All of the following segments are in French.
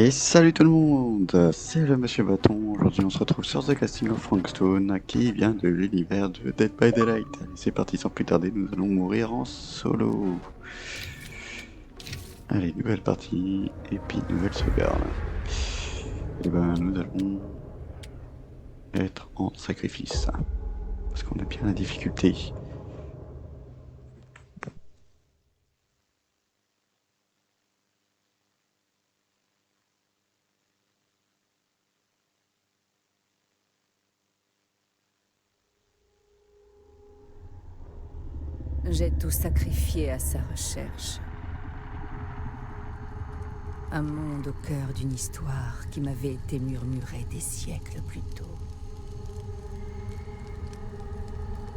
Et salut tout le monde, c'est le Monsieur Bâton. Aujourd'hui on se retrouve sur The Casting of Frankstone qui vient de l'univers de Dead by Daylight. Allez, c'est parti sans plus tarder, nous allons mourir en solo. Allez, nouvelle partie, et puis nouvelle sauvegarde. Et ben nous allons être en sacrifice, parce qu'on a bien la difficulté. J'ai tout sacrifié à sa recherche. Un monde au cœur d'une histoire qui m'avait été murmurée des siècles plus tôt.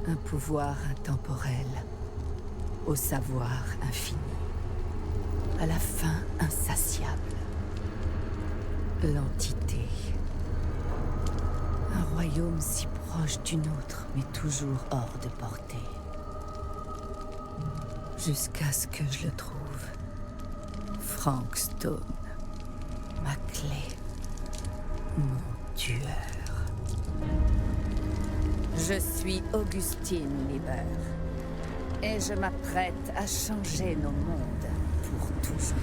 Un pouvoir intemporel, au savoir infini, à la fin insatiable. L'entité. Un royaume si proche du nôtre, mais toujours hors de portée. Jusqu'à ce que je le trouve. Frankstone. Ma clé. Mon tueur. Je suis Augustine Lieber. Et je m'apprête à changer nos mondes pour toujours.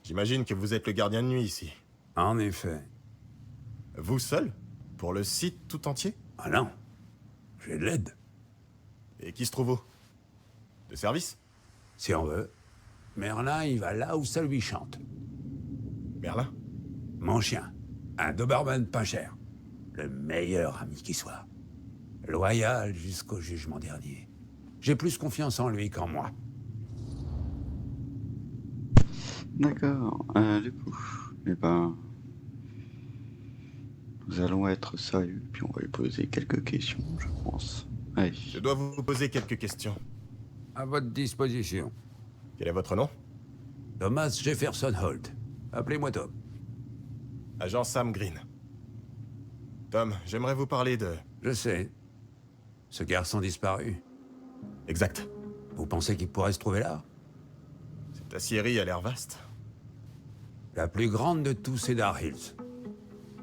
J'imagine que vous êtes le gardien de nuit ici. En effet. Vous seul? Pour le site tout entier? Ah non. J'ai de l'aide, Et qui se trouve où? De service? si on veut. Merlin, il va là où ça lui chante. Merlin? Mon chien. Un Doberman pas cher. Le meilleur ami qui soit. Loyal jusqu'au jugement dernier. J'ai plus confiance en lui qu'en moi. D'accord, du coup, eh ben, nous allons être sérieux, puis on va lui poser quelques questions, je pense. Allez. Je dois vous poser quelques questions. À votre disposition. Quel est votre nom? Thomas Jefferson Holt. Appelez-moi Tom. Agent Sam Green. Tom, j'aimerais vous parler de... Je sais. Ce garçon disparu. Exact. Vous pensez qu'il pourrait se trouver là? Cette aciérie a l'air vaste. La plus grande de tous, c'est Dar Hills.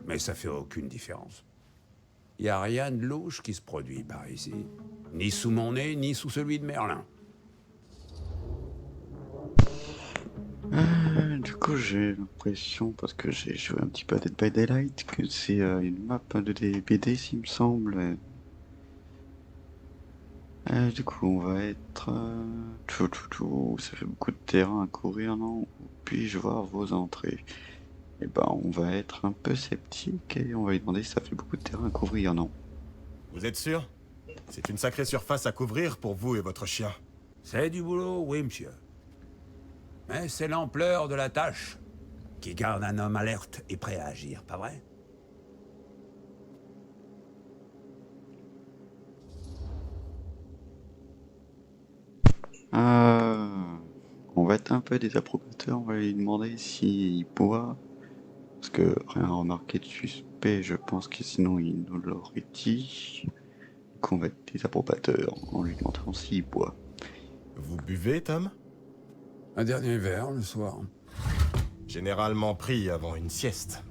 Mais ça fait aucune différence. Y a rien de louche qui se produit par ici. Ni sous mon nez, ni sous celui de Merlin. Du coup, j'ai l'impression, parce que j'ai joué un petit peu à Dead by Daylight, que c'est une map de DBD, s'il me semble. Du coup, on va être... Ça fait beaucoup de terrain à courir, non? Puis-je voir vos entrées? Eh ben, on va être un peu sceptique et on va lui demander si ça fait beaucoup de terrain à couvrir, non? Vous êtes sûr? C'est une sacrée surface à couvrir pour vous et votre chien. C'est du boulot, oui, monsieur. Mais c'est l'ampleur de la tâche qui garde un homme alerte et prêt à agir, pas vrai? On va être un peu des approbateurs, on va lui demander s'il boit. Parce que rien remarqué de suspect, je pense que sinon il nous l'aurait dit. Qu'on va être des approbateurs en lui demandant s'il boit. Vous buvez, Tom? Un dernier verre le soir. Généralement pris avant une sieste.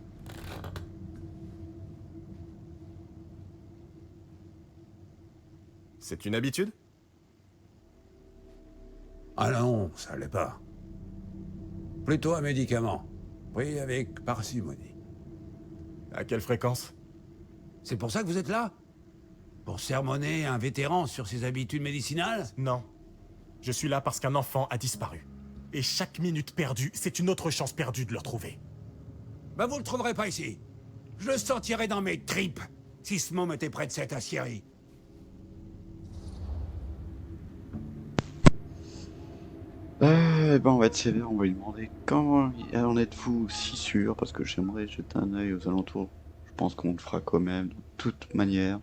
C'est une habitude? Ah non, ça l'est pas. Plutôt un médicament, pris avec parcimonie. À quelle fréquence? C'est pour ça que vous êtes là? Pour sermonner un vétéran sur ses habitudes médicinales? Non. Je suis là parce qu'un enfant a disparu. Et chaque minute perdue, c'est une autre chance perdue de le retrouver. Bah vous le trouverez pas ici. Je le sentirais dans mes tripes, si ce môme était près de cette aciérie. Ben on va être sévère, on va lui demander comment en êtes-vous si sûr, parce que j'aimerais jeter un œil aux alentours. Je pense qu'on le fera quand même, de toute manière.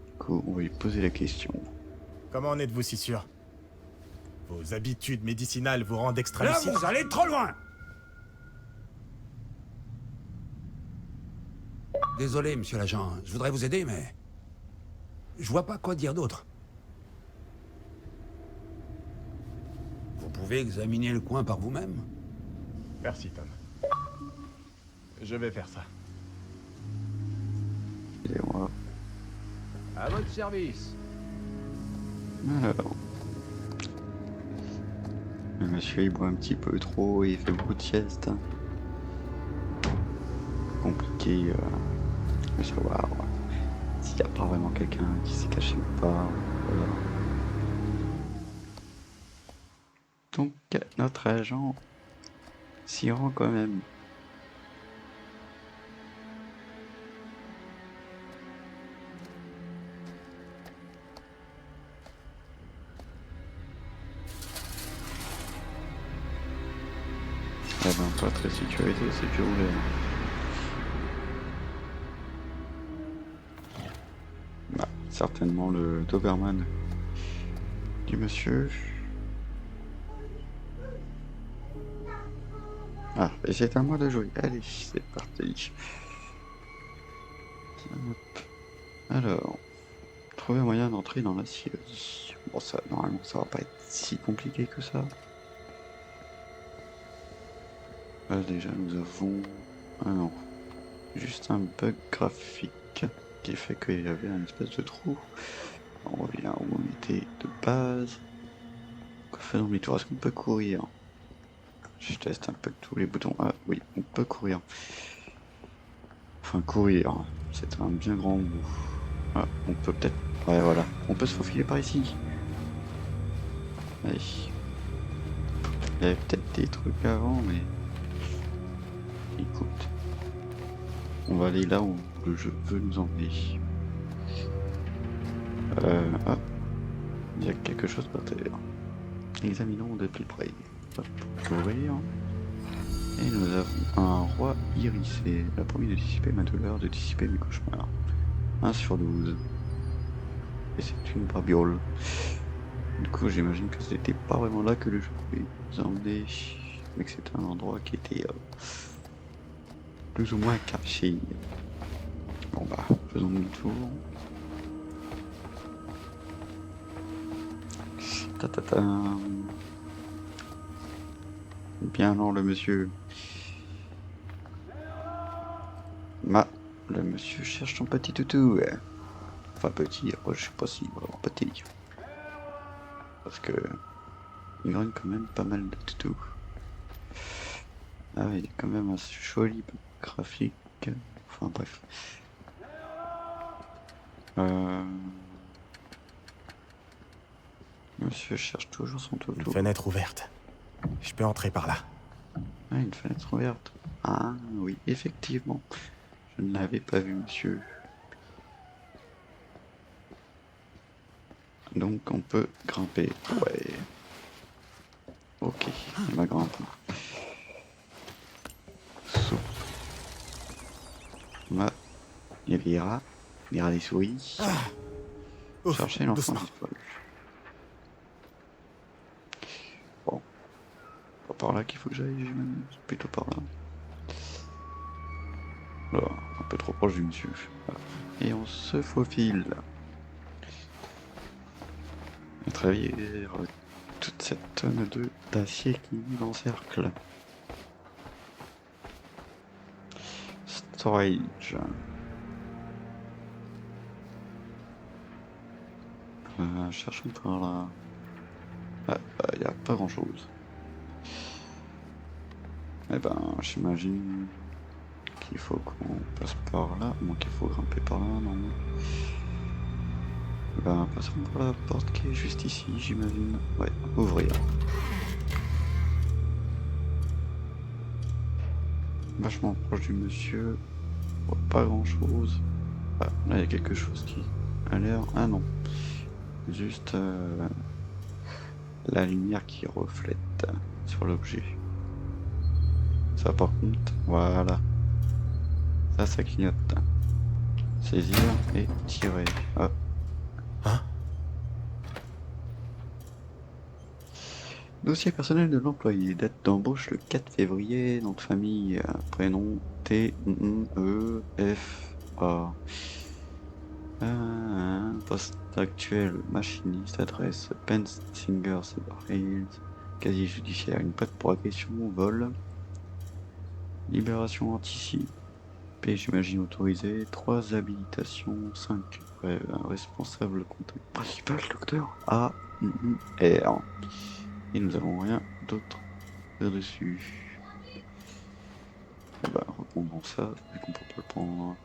Du coup, on va lui poser la question. Comment en êtes-vous si sûr? Vos habitudes médicinales vous rendent Là, extra-lucide? vous allez trop loin! Désolé, monsieur l'agent, je voudrais vous aider, mais... je vois pas quoi dire d'autre. Vous pouvez examiner le coin par vous-même? Merci, Tom. Je vais faire ça. Et moi. À votre service. Alors. Le monsieur il boit un petit peu trop et il fait beaucoup de sieste. Compliqué de savoir s'il n'y a pas vraiment quelqu'un qui s'est caché ou pas. Voilà. Donc notre agent s'y rend quand même. Eh ben pas très sécurisé, c'est plus ouvert. Bah, certainement le Doberman du monsieur. Ah, et c'est à moi de jouer. Allez, c'est parti. Hop. Alors, trouver un moyen d'entrer dans la scierie. Bon, ça, normalement, ça va pas être si compliqué que ça. Là, déjà, nous avons... Ah non. Juste un bug graphique qui fait qu'il y avait un espèce de trou. On revient où on était de base. On fait demi-tour. Est-ce qu'on peut courir? Je teste un peu tous les boutons. Ah oui, on peut courir. Enfin, courir. C'est un bien grand mot. Ah, on peut peut-être... Ouais, voilà. On peut se faufiler par ici. Allez. Il y avait peut-être des trucs avant, mais... Écoute. On va aller là où le jeu veut nous emmener. Ah. Il y a quelque chose par terre. Examinons de plus près. Hop, ouvrir. Et nous avons un roi irisé. La promis de dissiper ma douleur, de dissiper mes cauchemars. 1 sur 12. Et c'est une barbiole. Du coup, j'imagine que c'était pas vraiment là que le jeu pouvait nous emmener. mais que c'était un endroit qui était plus ou moins caché. Bon bah, faisons demi-tour. Ta. Bien alors le monsieur. Le monsieur cherche son petit toutou. Enfin petit, après je sais pas si vraiment petit. Parce que il gagne quand même pas mal de toutous. Ah, il est quand même assez joli graphique. Enfin bref. Monsieur cherche toujours son Une toutou. fenêtre ouverte. Je peux entrer par là. Ah, une fenêtre ouverte. Ah oui, effectivement. Je ne l'avais pas vu, monsieur. Donc on peut grimper. Ouais. Ok, il m'a grimpé. Sauf. Il y a des rats. Des rats des souris. Ouf, Chercher l'enfant doucement. disparu. Bon. Pas par là qu'il faut que j'aille, j'imagine. Plutôt par là. Là, un peu trop proche du monsieur. Voilà. Et on se faufile. À travers toute cette tonne d'acier qui nous encercle. Storage. Cherchons par là. Il n'y a pas grand chose. Eh ben, j'imagine qu'il faut qu'on passe par là. Donc il faut grimper par là, non? Ben, passons par la porte qui est juste ici, j'imagine. Ouais, ouvrir. Vachement proche du monsieur. Oh, pas grand chose. Ah, là il y a quelque chose qui a l'air. Ah non. Juste la lumière qui reflète sur l'objet. Ça par contre, voilà. Ça clignote. Saisir et tirer. Ah. Hein? Dossier personnel de l'employé. Date d'embauche le 4 février. Nom de famille, prénom T E F A. Poste actuel machiniste. Adresse Pensinger, Hills. Casier judiciaire. Une plainte pour agression, vol. Libération anticipée, j'imagine autorisée. 3 habilitations. 5 responsable contact principal, docteur A R. Et nous avons rien d'autre dessus. Eh ben, reprenons ça, vu qu'on peut pas le prendre.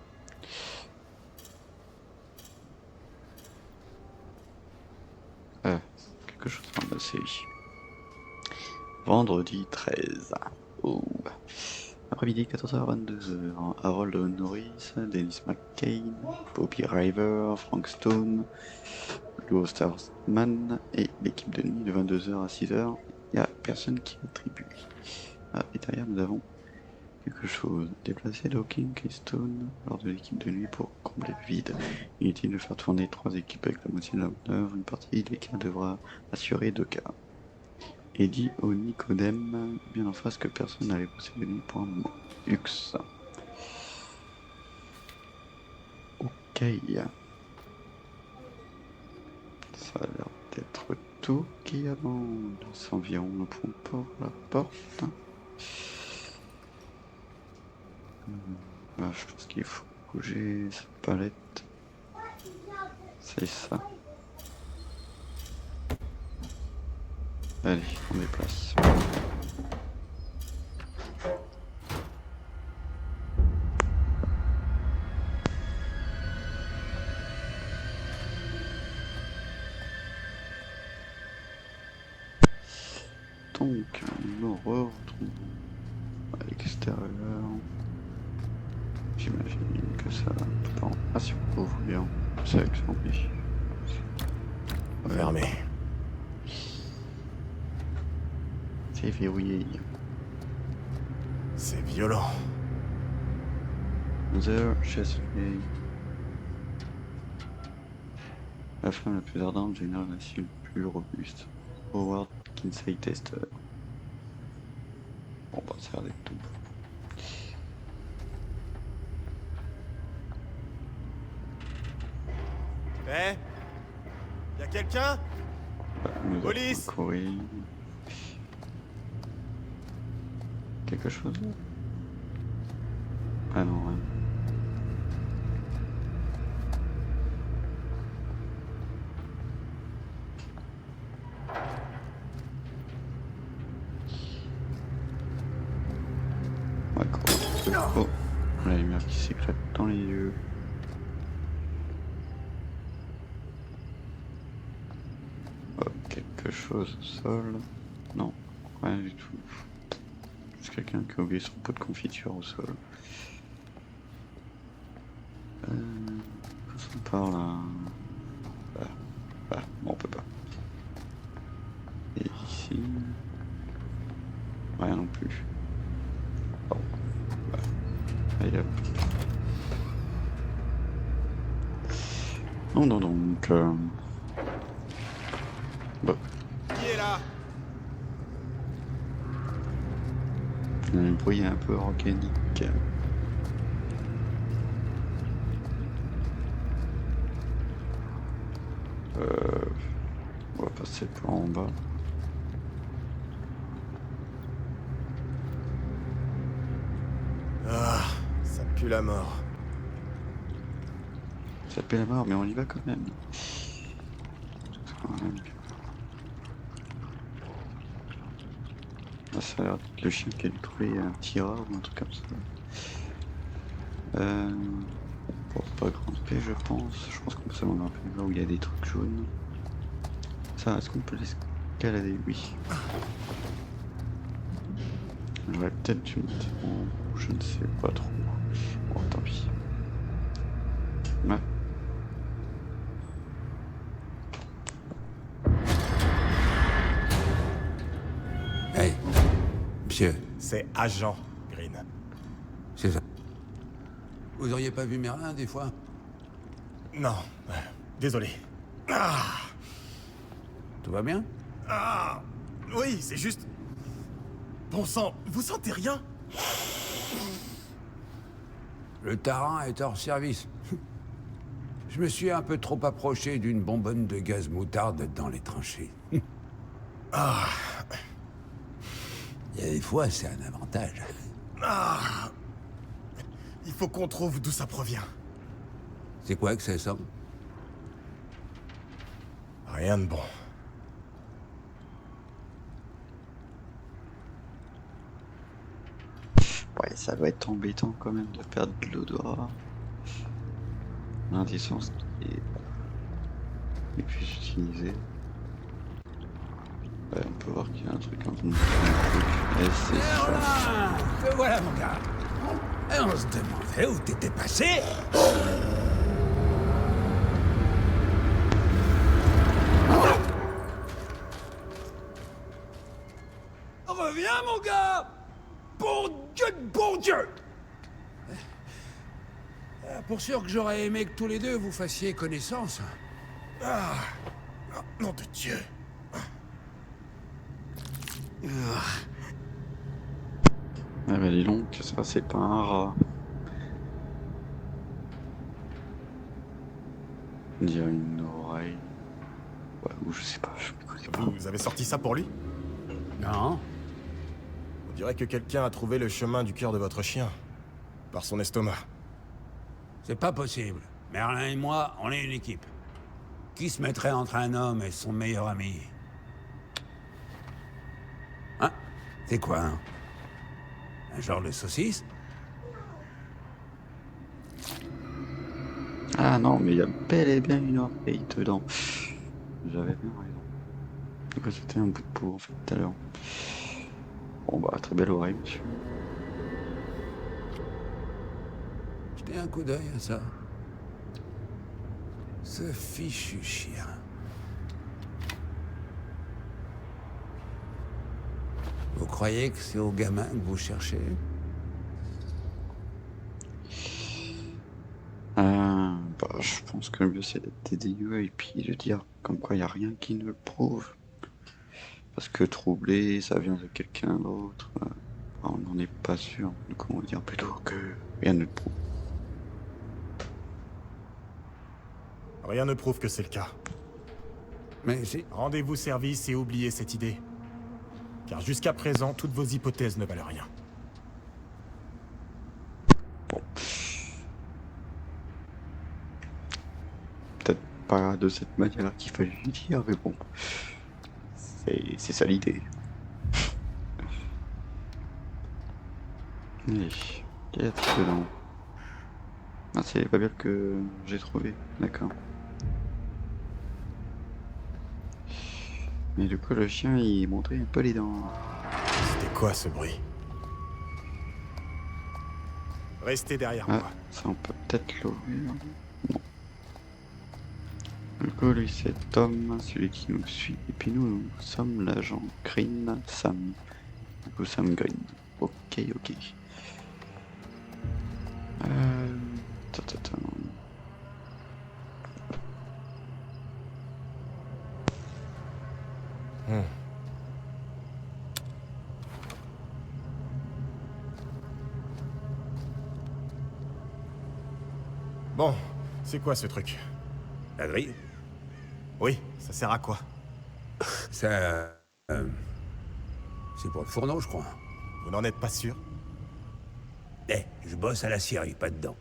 Quelque chose dans la série. Vendredi 13. Oh. Après-midi 14h-22h. Harold Norris, Dennis McCain, Bobby River, Frank Stone, Lou Osterman et l'équipe de nuit de 22h à 6h. Il n'y a personne qui attribue. Ah, et derrière nous avons quelque chose. Déplacer Hawking et Stone lors de l'équipe de nuit pour combler le vide. Inutile de faire tourner 3 équipes avec la moitié de la manœuvre. Une partie des cas devra assurer 2 cas. Et dit au Nicodème, bien en face, que personne n'allait bosser de nuit pour un moment. Hux. Ok. Ça a l'air d'être tout qui a dans environ. Nous pouvons pas la porte. Je pense qu'il faut bouger cette palette. C'est ça. Allez, on déplace. Donc, nous retrouvons à l'extérieur. J'imagine que ça peut pas. Ah, si on peut ouvrir, c'est avec zombie. Fermé. C'est verrouillé. C'est violent. Mother Chesley. La femme la plus ardente génère la cible plus robuste. Howard Kinsey Tester. Bon, bah, ça a l'air d'être tout. Eh? Y'a quelqu'un? Bah, nous Police! allons courir. Quelque chose? Ah non, rien. Ouais, quoi. Oh, la lumière qui s'éclate dans les yeux. Oh, quelque chose au sol. Non, rien du tout. Juste quelqu'un qui a oublié son pot de confiture au sol. Passe par là. Bon, on peut pas. Et ici. Rien non plus. Oh. Allez hop. Non, donc. Bon. Qui est là? Un bruit un peu organique. On va passer par en bas. Ah, ça pue la mort. Ça pue la mort, mais on y va quand même. Ah, ça a l'air d'être le chien qui a dû trouver un petit rat ou un truc comme ça. Bon, pas grimper, je pense. Je pense qu'on peut seulement grimper là où il y a des trucs jaunes. Ça, est-ce qu'on peut l'escalader? Oui. J'aurais peut-être dû mettre en... Je ne sais pas trop. Bon, tant pis. Ouais. Hey, monsieur, C'est Agent Green. c'est ça. Vous auriez pas vu Merlin des fois? Non, désolé. Ah, Tout va bien? ah, oui, c'est juste... Bon sang, vous sentez rien? Le tarin est hors service. Je me suis un peu trop approché d'une bonbonne de gaz moutarde dans les tranchées. Ah, Il y a des fois, c'est un avantage. ah. Il faut qu'on trouve d'où ça provient. C'est quoi que ça sent? Rien de bon. Ouais, ça doit être embêtant quand même de perdre de l'odorat. L'indécence qui est plus utilisée. Ouais, on peut voir qu'il y a un truc, un truc. Et c'est ça. Merlin! Te voilà, mon gars. Et on se demandait où t'étais passé. Reviens, mon gars! Bon Dieu de bon Dieu! Pour sûr que j'aurais aimé que tous les deux vous fassiez connaissance. Ah, nom de Dieu. Ah bah dis donc, ça c'est pas un rat. On dirait une oreille. Ouais, ou je sais pas, je me connais pas. Vous avez sorti ça pour lui? Non? On dirait que quelqu'un a trouvé le chemin du cœur de votre chien. Par son estomac. C'est pas possible. Merlin et moi, on est une équipe. Qui se mettrait entre un homme et son meilleur ami? Hein? C'est quoi, hein? Un genre de saucisse? Ah non, mais il y a bel et bien une oreille dedans. J'avais bien raison. Donc c'était un bout de peau en fait tout à l'heure. Bon bah très belle oreille monsieur. Jetez un coup d'œil à ça. Ce fichu chien. Vous croyez que c'est au gamin que vous cherchez? Bah je pense que le mieux c'est d'être dédaigneux et puis de dire comme quoi il n'y a rien qui ne le prouve. Parce que troubler, ça vient de quelqu'un d'autre. On n'est pas sûr. Donc on va dire plutôt que rien ne le prouve. Rien ne prouve que c'est le cas. Mais si... Rendez-vous service et oubliez cette idée. Car jusqu'à présent, toutes vos hypothèses ne valent rien. Bon. Peut-être pas de cette manière qu'il fallait lui dire, mais bon. C'est ça l'idée. Allez, qu'y a-t-il dedans? Ah, c'est pas bien que j'ai trouvé, d'accord. Mais du coup, le chien, il montrait un peu les dents. C'était quoi ce bruit? Restez derrière Ah, moi. ça on peut peut-être l'ouvrir. Non. Du coup, lui, c'est Tom, celui qui nous suit. Et puis nous sommes l'agent Green Sam. Du coup, Sam Green. Ok, ok. Ta. Bon, c'est quoi ce truc? La grille? Oui, ça sert à quoi? Ça... c'est pour le fourneau, je crois. Vous n'en êtes pas sûr? Eh, je bosse à la scierie, pas dedans.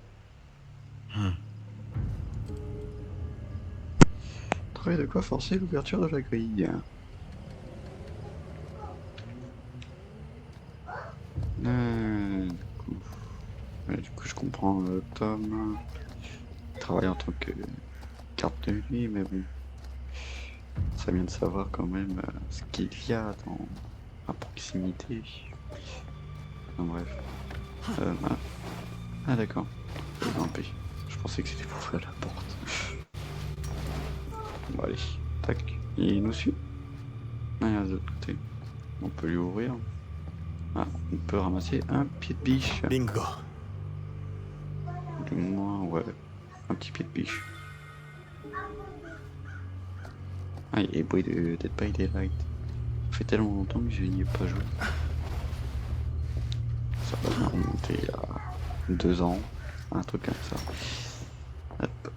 Trouver de quoi forcer l'ouverture de la grille. Du coup, je comprends Tom. Il travaille en tant que garde de nuit, mais bon. Ça vient de savoir quand même ce qu'il y a dans à proximité. Enfin, bref. Ah d'accord. Grimper. Je pensais que c'était pour ouvrir la porte. Bon allez, tac. Il nous suit. Ah, il y a de l'autre côté. On peut lui ouvrir. Ah, on peut ramasser un pied de biche. Bingo. Du moins, ouais. Un petit pied de biche. Ah, il y a les bruits de Dead by Daylight. Ça fait tellement longtemps que je n'y ai pas joué. Ça va bien remonter à 2 ans. Un truc comme ça. Hop.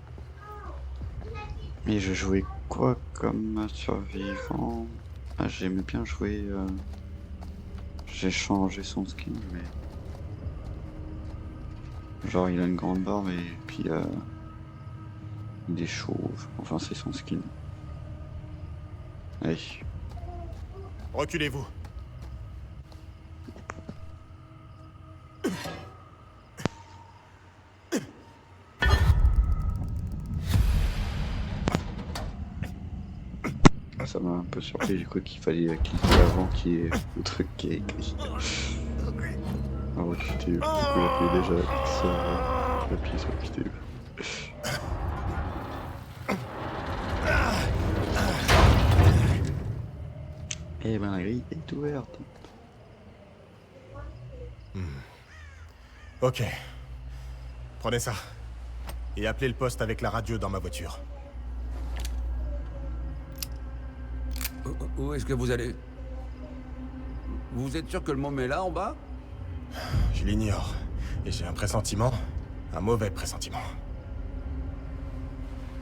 Et je jouais quoi comme survivant? Ah, j'aimais bien jouer... J'ai changé son skin, mais... Genre, il a une grande barbe et puis... il est chauve. Enfin, c'est son skin. Allez. Reculez-vous. Ça m'a un peu surpris, j'ai cru qu'il fallait cliquer avant qu'il y ait le truc qui est écrit. Ah ouais, du coup, j'appuyais déjà appuyé sur le QTE. Eh ben la grille est ouverte. Ok. Prenez ça. Et appelez le poste avec la radio dans ma voiture. Où est-ce que vous allez? Vous êtes sûr que le môme est là, en bas? Je l'ignore. Et j'ai un pressentiment. Un mauvais pressentiment.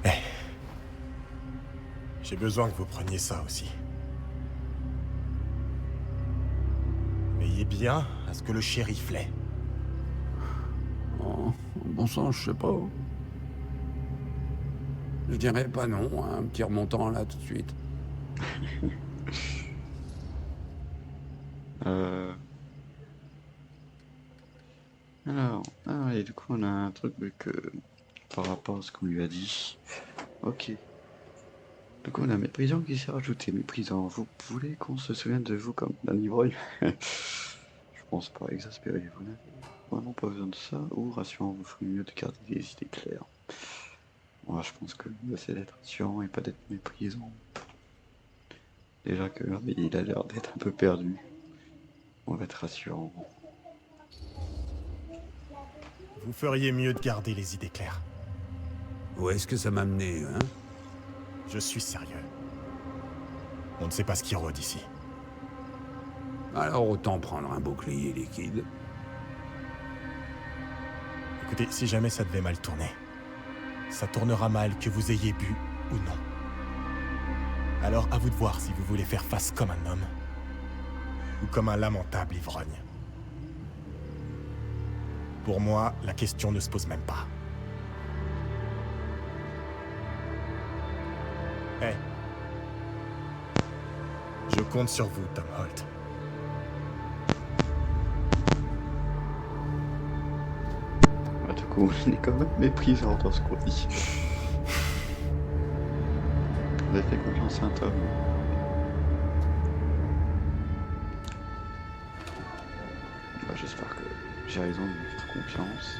Eh. J'ai besoin que vous preniez ça aussi. Veillez bien à ce que le shérif l'ait. Oh, bon sang, je sais pas. Je dirais pas non, hein, un petit remontant là tout de suite. Alors, et du coup on a un truc que par rapport à ce qu'on lui a dit. Ok. Du coup on a méprisant qui s'est rajouté. Méprisant, vous voulez qu'on se souvienne de vous comme d'un ivrogne? Je pense pas exaspérer, vous n'avez vraiment pas besoin de ça, ou rassurant, vous ferait mieux de garder des idées claires. Moi je pense que le mieux c'est d'être rassurant et pas d'être méprisant. Déjà que il a l'air d'être un peu perdu. On va être rassurant. Vous feriez mieux de garder les idées claires. Où est-ce que ça m'a mené, hein? Je suis sérieux. On ne sait pas ce qui rôde ici. Alors autant prendre un bouclier liquide. Écoutez, si jamais ça devait mal tourner, ça tournera mal que vous ayez bu ou non. Alors à vous de voir si vous voulez faire face comme un homme ou comme un lamentable ivrogne. Pour moi, la question ne se pose même pas. Hé. Je compte sur vous, Tom Holt. Bah, du coup, on est quand même méprisant dans ce qu'on dit. Vous avez fait confiance à un Tom. Bah, j'espère que j'ai raison de lui faire confiance.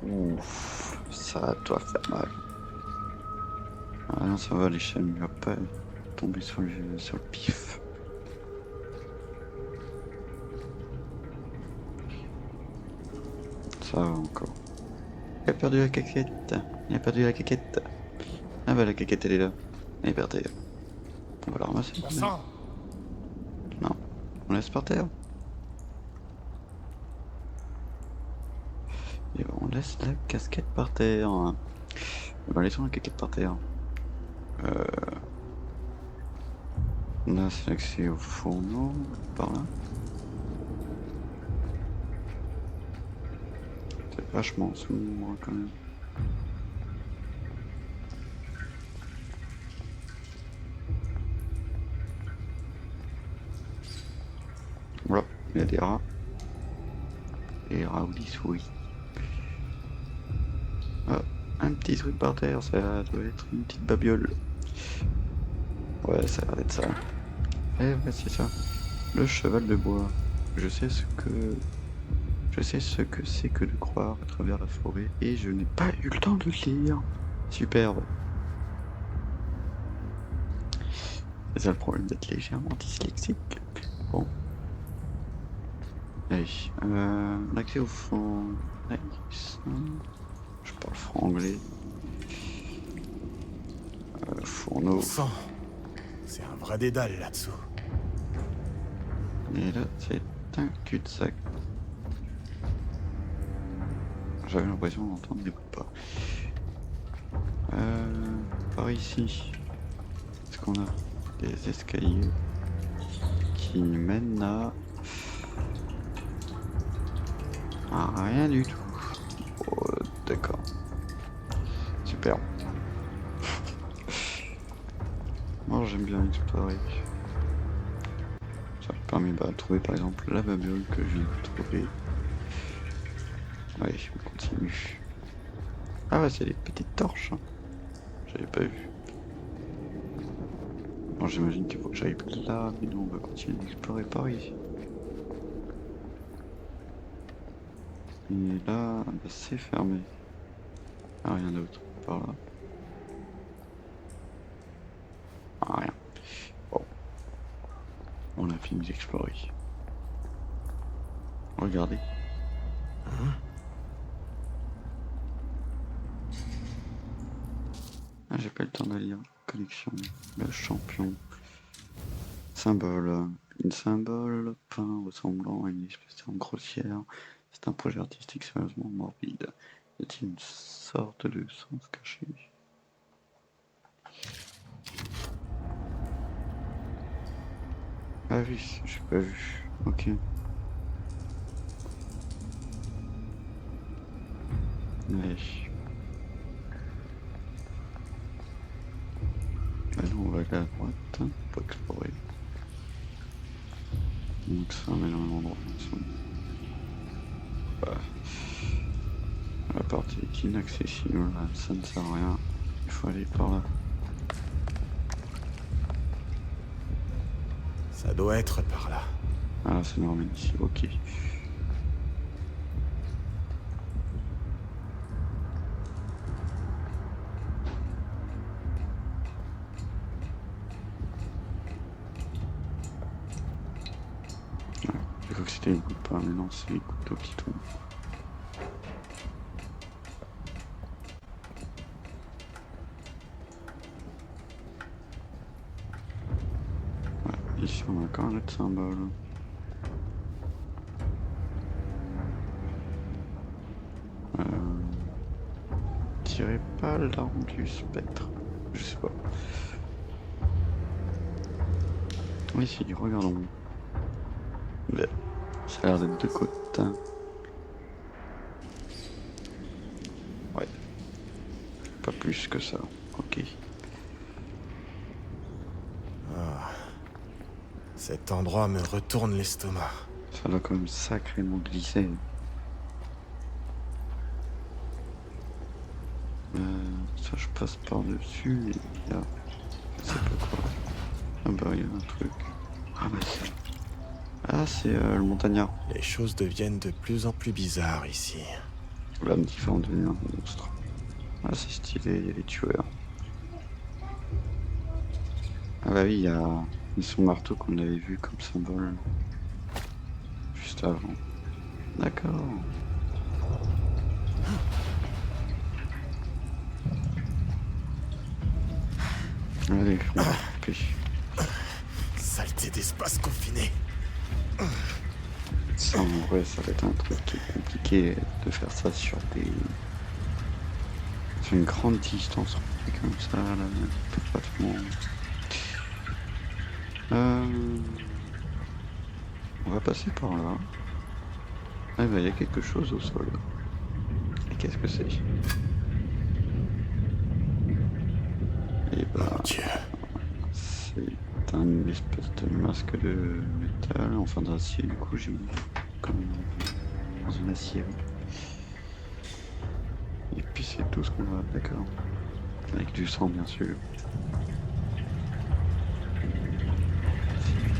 Ouf, ça doit faire mal. Ah non, ça va, l'échelle ne va pas tomber sur le pif. Ça va encore. Il a perdu la caquette. Il a perdu la caquette. Ah bah la caquette elle est là. Elle est par terre. On va la ramasser. Bon sang! Non, on laisse par terre. Et on laisse la casquette par terre. Bah laissons la caquette par terre. Là c'est l'accès au fourneau, par là. C'est vachement sombre quand même. Voilà, il y a des rats. Et rats ou des souris. Ah, un petit truc par terre, ça doit être une petite babiole. Ouais, ça a l'air d'être ça. Eh ouais, c'est ça. Le cheval de bois. Je sais ce que c'est que de croire à travers la forêt et je n'ai pas eu le temps de le lire. Superbe. C'est ça le problème d'être légèrement dyslexique. Bon. Allez, l'accès au fond. Nice. Je parle franglais. Fourneau. Bon sang! C'est un vrai dédale là-dessous. Et là, c'est un cul-de-sac. J'avais l'impression d'entendre des bruits pas. Par ici. Est-ce qu'on a des escaliers qui mènent à rien du tout. Oh, d'accord. Super. Moi j'aime bien explorer. Ça me permet de trouver par exemple la babiole que je viens de trouver. Allez, on continue. Ah ouais, c'est des petites torches. Hein. J'avais pas vu. Bon, j'imagine qu'il faut que j'aille là, mais nous on va continuer d'explorer par ici. Et là, bah, c'est fermé. Ah, rien d'autre par là. Ah, rien. Bon. On a fini d'explorer. Regardez. Ah, j'ai pas eu le temps de lire. Connexion. Le champion. Symbole. Une symbole peint ressemblant à une expression grossière. C'est un projet artistique sérieusement morbide. Y a-t-il une sorte de sens caché? Ah oui, j'ai pas vu. Ok. Allez. Maintenant on va aller à droite hein, pour explorer. Donc ça mène à un endroit ensemble. La partie est inaccessible, ça ne sert à rien. Il faut aller par là. Ça doit être par là. Ah, c'est normal ici, ok. Il faut que c'était les gouttes pas, mais non, c'est les gouttes d'eau qui tombent. Ouais, ici on a encore un autre symbole. Tirez pas l'arme du spectre. Je sais pas. Oui, si, regardons. Ouais, ça a l'air d'être de côte. Ouais. Pas plus que ça. Ok. Cet endroit me retourne l'estomac. Ça doit quand même sacrément glisser. Ça, je passe par-dessus et il y a... Je sais pas quoi. Ah bah, il y a un truc. Ah bah, c'est... Ah, c'est le montagnard. Les choses deviennent de plus en plus bizarres ici. L'âme qui fait en devenir un monstre. Ah, c'est stylé, il y a les tueurs. Ah bah oui, il y a son marteau qu'on avait vu comme symbole juste avant. D'accord. Allez, on va couper. Saleté d'espace confiné. Ça, en vrai, ça va être un truc qui est compliqué de faire ça sur des... Sur une grande distance, comme ça, là, pratiquement... On va passer par là. Ah bah, il y a quelque chose au sol. Et qu'est-ce que c'est? Et bah... Mon Dieu. C'est un espèce de masque de métal, enfin d'acier, du coup, j'ai mis comme dans un acier. Et puis c'est tout ce qu'on a, d'accord. Avec du sang, bien sûr.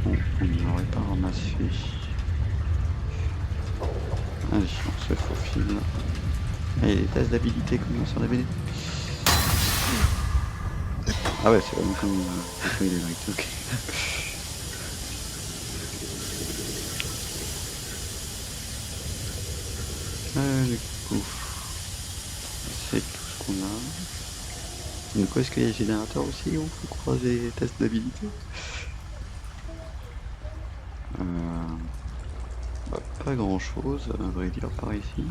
Sinon, on n'aurait pas ramassé. Allez, on se faufile. Et les tests d'habilité, comme sur la BD. Ah ouais, c'est vraiment comme les feuilles d'électrique, ok. Du coup, c'est tout ce qu'on a. Du coup, est-ce qu'il y a des générateurs aussi où on peut croiser les tests d'habilité? Bah, pas grand chose, à vrai dire, par ici.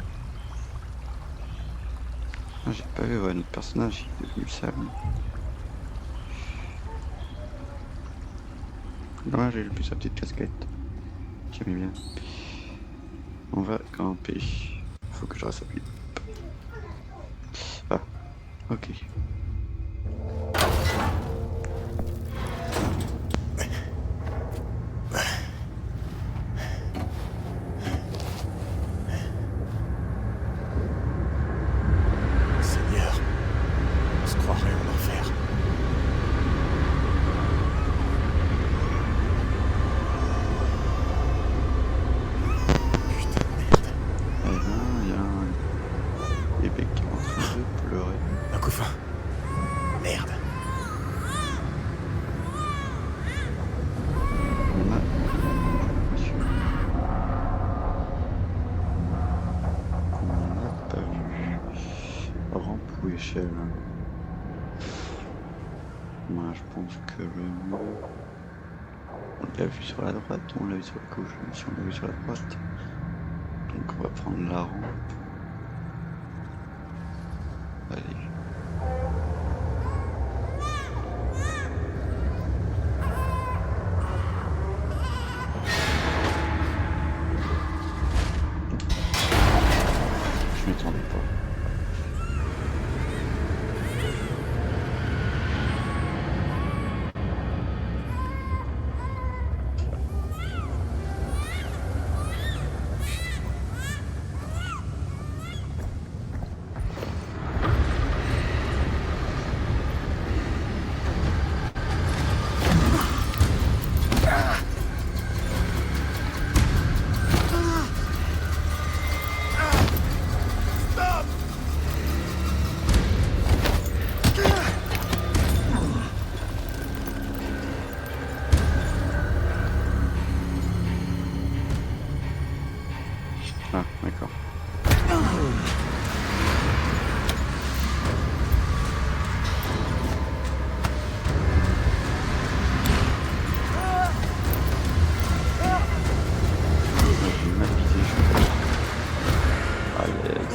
Ah, j'ai pas vu, ouais, notre personnage il est devenu sale. Là, j'ai plus sa petite casquette. J'aimais bien. On va grimper. Faut que je reste appuyé. Ah, ok. Seigneur, on se croirait en enfer. Et là, il y a un bébé qui est en train de pleurer. Un couffin. Merde. On a... Monsieur. On n'a pas vu. Rampe ou échelle? Moi, je pense que le mieux... On l'a vu sur la droite ou on l'a vu sur la gauche? Si on l'a vu sur la droite. Donc on va prendre la rampe. Allez. Je m'attendais pas. Ah, d'accord. J'ai mal visé, je crois. Aïe, aïe, aïe.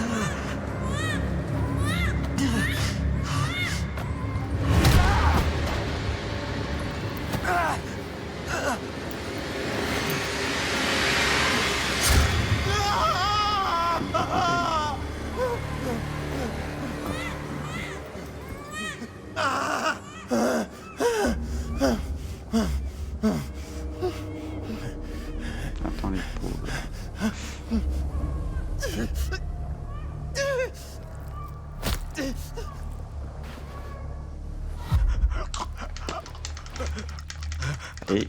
Attends les pauvres. Et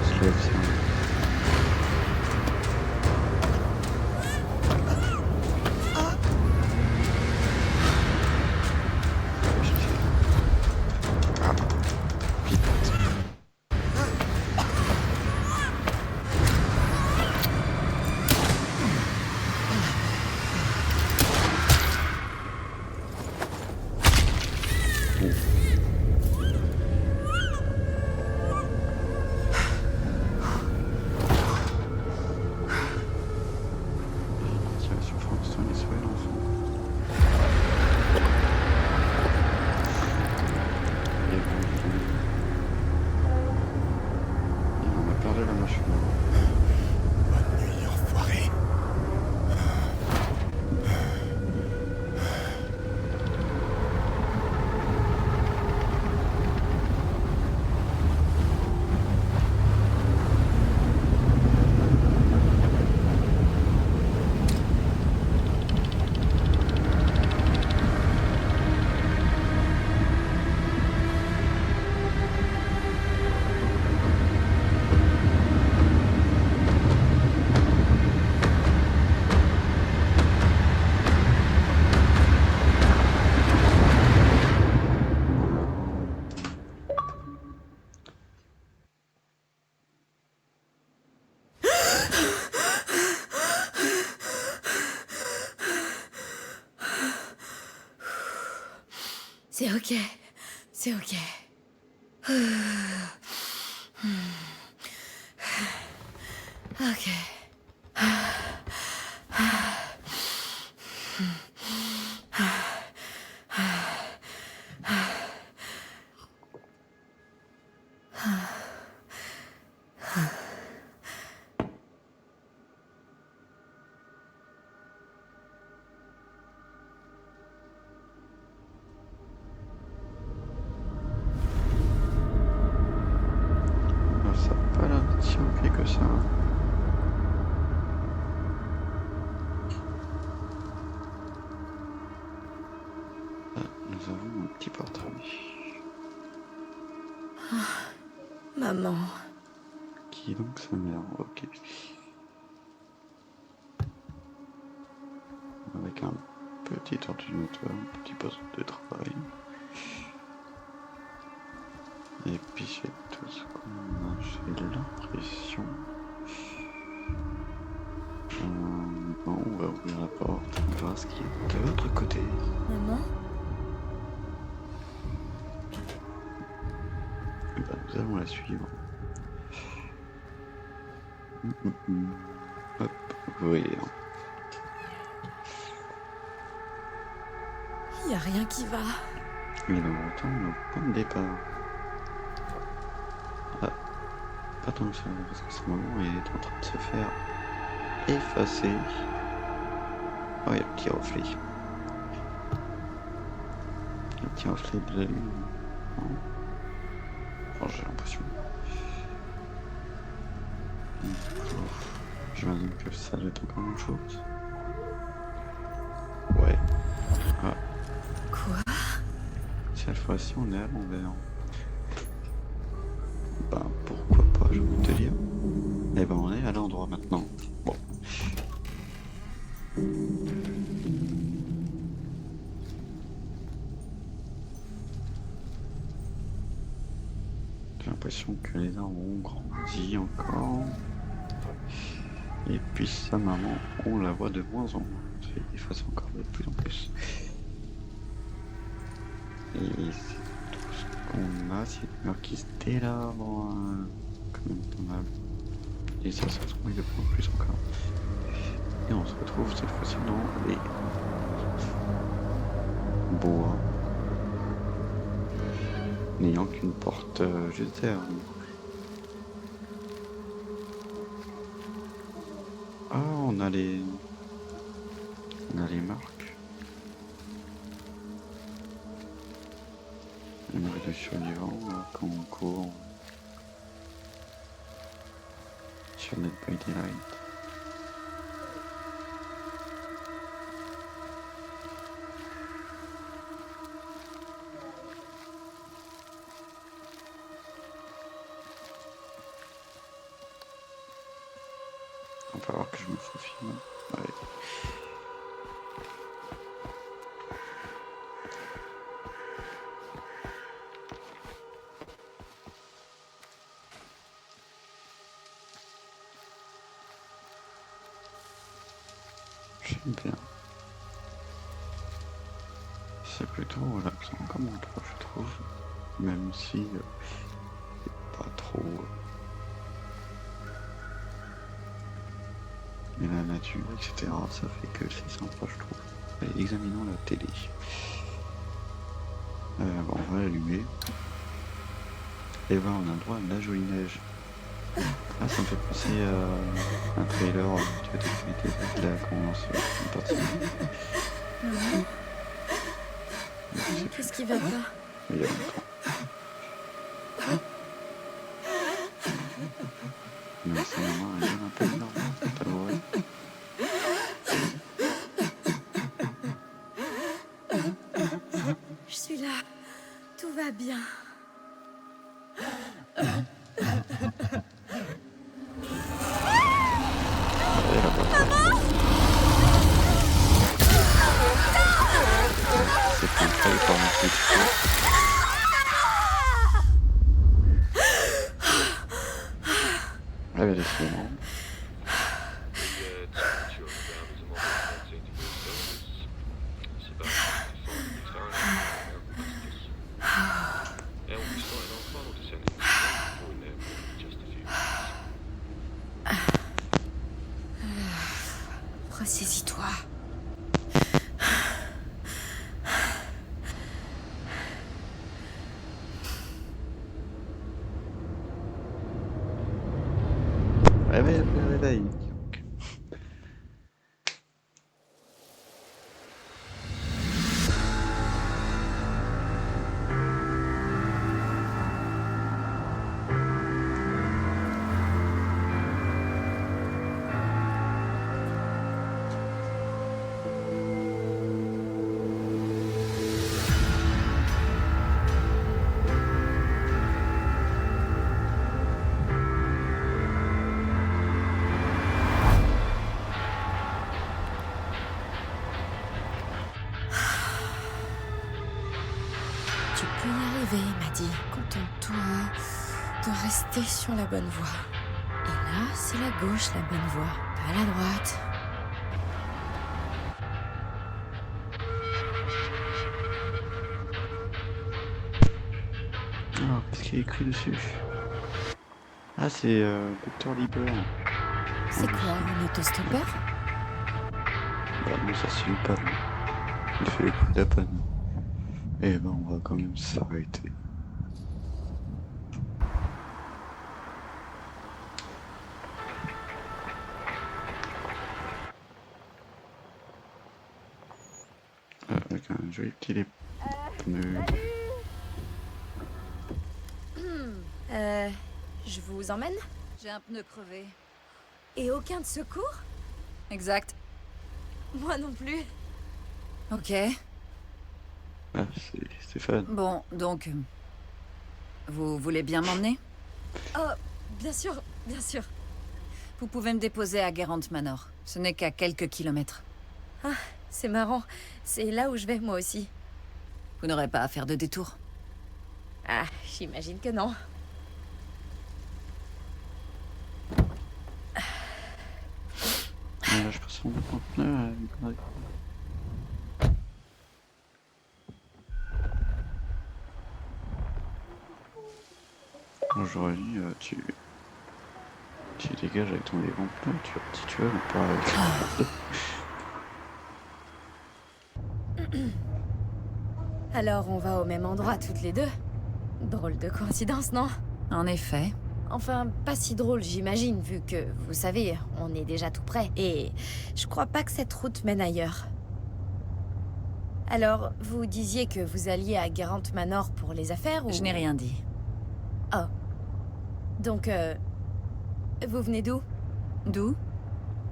se lève, ça. Ah, vite. Tiens, souffrance, soin et sauver l'enfant. Et bon, il en a perdu la mâchoire. Bonne nuit, enfoiré. C'est ok. C'est ok. Ok. Ça n'a pas l'air d'être si ok que ça. Ah, nous avons un petit portrait. Maman. Qui est donc sa mère? Ok. Avec un petit ordinateur, un petit poste de travail. Et puis c'est tout ce qu'on a. J'ai l'impression. Bon, on va ouvrir la porte, on verra ce qui est de l'autre côté. Maman? Et ben, nous allons la suivre. Hop, vous voyez. Hein. Y a rien qui va. Et là, on retourne au point de départ. Ah, pas tant que ça, parce que ce moment est en train de se faire effacer. Oh, il y a un petit reflet. Un petit reflet de la lune. Non. Oh, j'ai l'impression. J'imagine que ça doit être encore une chose. Ouais. Ah, cette fois-ci on est à l'envers. Ben pourquoi pas, j'ai envie de te dire. Et ben on est à l'endroit maintenant. Bon. J'ai l'impression que les arbres ont grandi encore. Et puis sa maman, on la voit de moins en moins. C'est efface encore de plus en plus. Et c'est tout ce qu'on a. C'est des murs qui se délabrent. Quand même pas mal. Et ça se trouve de plus en plus encore. Et on se retrouve cette fois-ci dans les bois. N'ayant qu'une porte juste derrière nous. Ah, on a les marques. Les marques de survivants quand on court sur Dead by Daylight. On va voir que je me faufile. Ouais. J'aime bien. C'est plutôt relaxant comme endroit, je trouve. Même si c'est pas trop. Mais la nature, etc., ça fait que c'est sympa, je trouve. Allez, examinons la télé. Bon, on va l'allumer. Et ben, on a le droit à de la jolie neige. Ah, ça me fait penser à un trailer qui a été fait là quand on lance une partie. Qu'est-ce qui va pas? Il y a longtemps. Mais ça m'a rien un peu normal, c'est pas vrai. Je suis là. Tout va bien. C'est pas très par un petit peu. Allez, laisse-moi. Ressaisis-toi. Réveille. Tu peux y arriver, il m'a dit. Contente-toi de rester sur la bonne voie. Et là, c'est la gauche, la bonne voie, pas la droite. Alors, qu'est-ce qu'il y a écrit dessus? Ah, c'est Dr. Lieber. C'est quoi, un autostoppeur? Bah non, ça suit pas. Il fait le coup de la panne. Eh ben, on va quand même s'arrêter. Avec un joli petit pneu. Je vous emmène? J'ai un pneu crevé. Et aucun de secours? Exact. Moi non plus. Ok. Ah, c'est fun. Bon, donc... vous voulez bien m'emmener? Oh, bien sûr, bien sûr. Vous pouvez me déposer à Geralt Manor. Ce n'est qu'à quelques kilomètres. Ah, c'est marrant. C'est là où je vais, moi aussi. Vous n'aurez pas à faire de détour. Ah, j'imagine que non. Là, je passe mon conteneur. J'aurais dit, tu dégages avec ton dégonfle, si tu veux, on part avec. Alors, on va au même endroit toutes les deux. Drôle de coïncidence, non? En effet. Enfin, pas si drôle, j'imagine, vu que, vous savez, on est déjà tout près. Et je crois pas que cette route mène ailleurs. Alors, vous disiez que vous alliez à Geralt Manor pour les affaires ou... Je n'ai rien dit. Oh. Donc, vous venez d'où? D'où?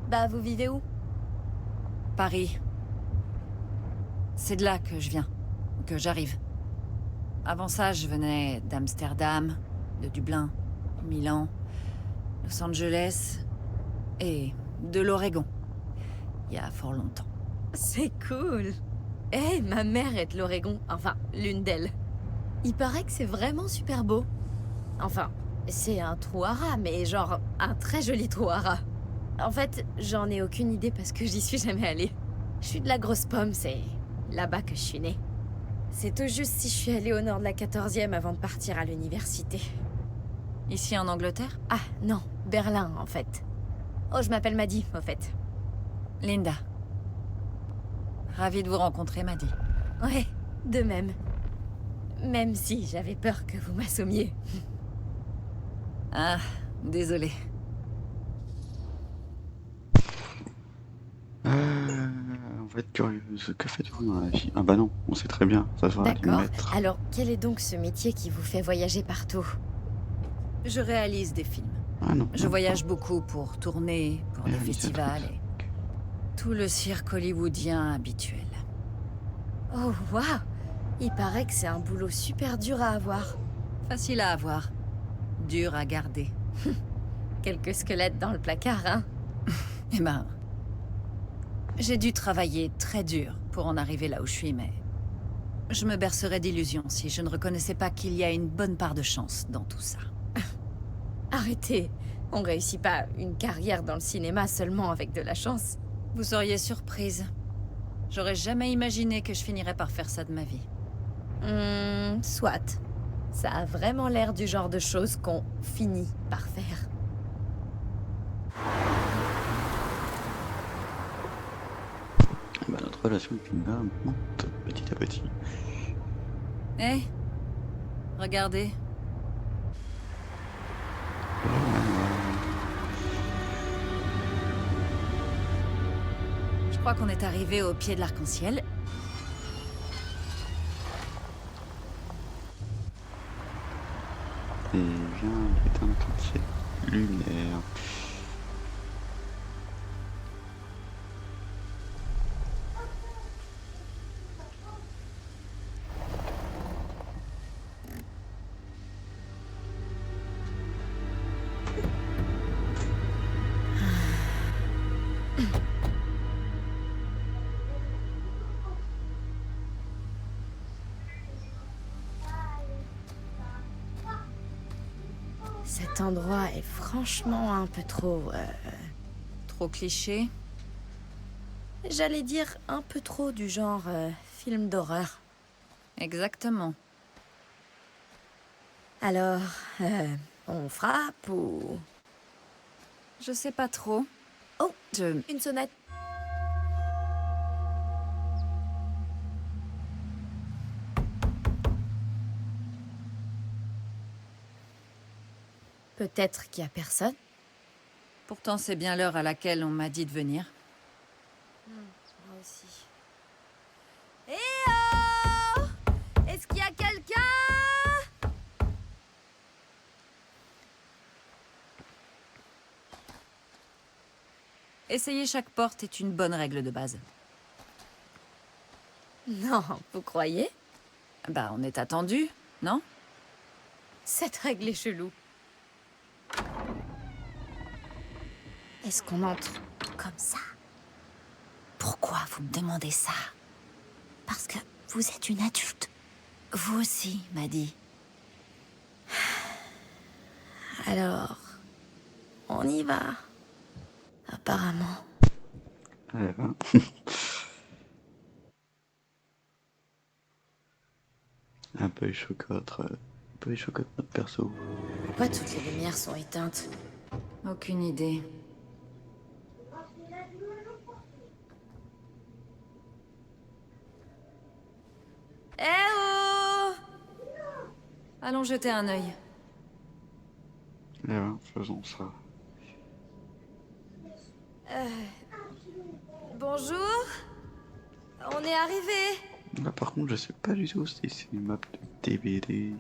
Bah, vous vivez où? Paris. C'est de là que je viens. Que j'arrive. Avant ça, je venais d'Amsterdam, de Dublin, Milan, Los Angeles et de l'Oregon. Il y a fort longtemps. C'est cool. Eh, ma mère est de l'Oregon. Enfin, l'une d'elles. Il paraît que c'est vraiment super beau. Enfin, c'est un trou à rats, mais genre un très joli trou à rats. En fait, j'en ai aucune idée parce que j'y suis jamais allée. Je suis de la grosse pomme, c'est là-bas que je suis née. C'est tout juste si je suis allée au nord de la 14e avant de partir à l'université. Ici en Angleterre? Ah, non, Berlin, en fait. Oh, je m'appelle Maddie, au fait. Linda. Ravie de vous rencontrer, Maddie. Ouais, de même. Même si j'avais peur que vous m'assommiez. Ah, désolé. On va être curieux. Que faites-vous dans la vie? Ah bah non, on sait très bien, ça se voit à 10 D'accord. mètres. Alors, quel est donc ce métier qui vous fait voyager partout? Je réalise des films. Ah non. Je non, voyage beaucoup pour tourner, pour des Réaliser un truc. festivals et tout le cirque hollywoodien habituel. Oh, waouh! Il paraît que c'est un boulot super dur à avoir. Facile à avoir, dur à garder. Quelques squelettes dans le placard, hein? Eh ben, j'ai dû travailler très dur pour en arriver là où je suis, mais je me bercerais d'illusions si je ne reconnaissais pas qu'il y a une bonne part de chance dans tout ça. Arrêtez! On réussit pas une carrière dans le cinéma seulement avec de la chance. Vous seriez surprise. J'aurais jamais imaginé que je finirais par faire ça de ma vie. Soit. Ça a vraiment l'air du genre de choses qu'on finit par faire. Bah, notre relation avec Linda monte petit à petit. Eh, regardez. Je crois qu'on est arrivé au pied de l'arc-en-ciel. Et vient d'éteindre toutes ces lumières. Cet endroit est franchement un peu trop... Trop cliché. J'allais dire un peu trop du genre film d'horreur. Exactement. Alors, on frappe ou... Je sais pas trop. Oh, Je... une sonnette. Peut-être qu'il y a personne. Pourtant, c'est bien l'heure à laquelle on m'a dit de venir. Moi aussi. Eh oh! Est-ce qu'il y a quelqu'un? Essayer chaque porte est une bonne règle de base. Non, vous croyez? Bah, on est attendu, non? Cette règle est chelou. Est-ce qu'on entre comme ça? Pourquoi vous me demandez ça? Parce que vous êtes une adulte. Vous aussi, m'a dit. Alors, on y va. Apparemment. Eh ben. Un peu chocotte notre perso. Pourquoi toutes les lumières sont éteintes? Aucune idée. Eh oh! Allons jeter un œil. Eh ben, faisons ça. Bonjour. On est arrivé. Là par contre je sais pas du tout si c'est une map de DBD.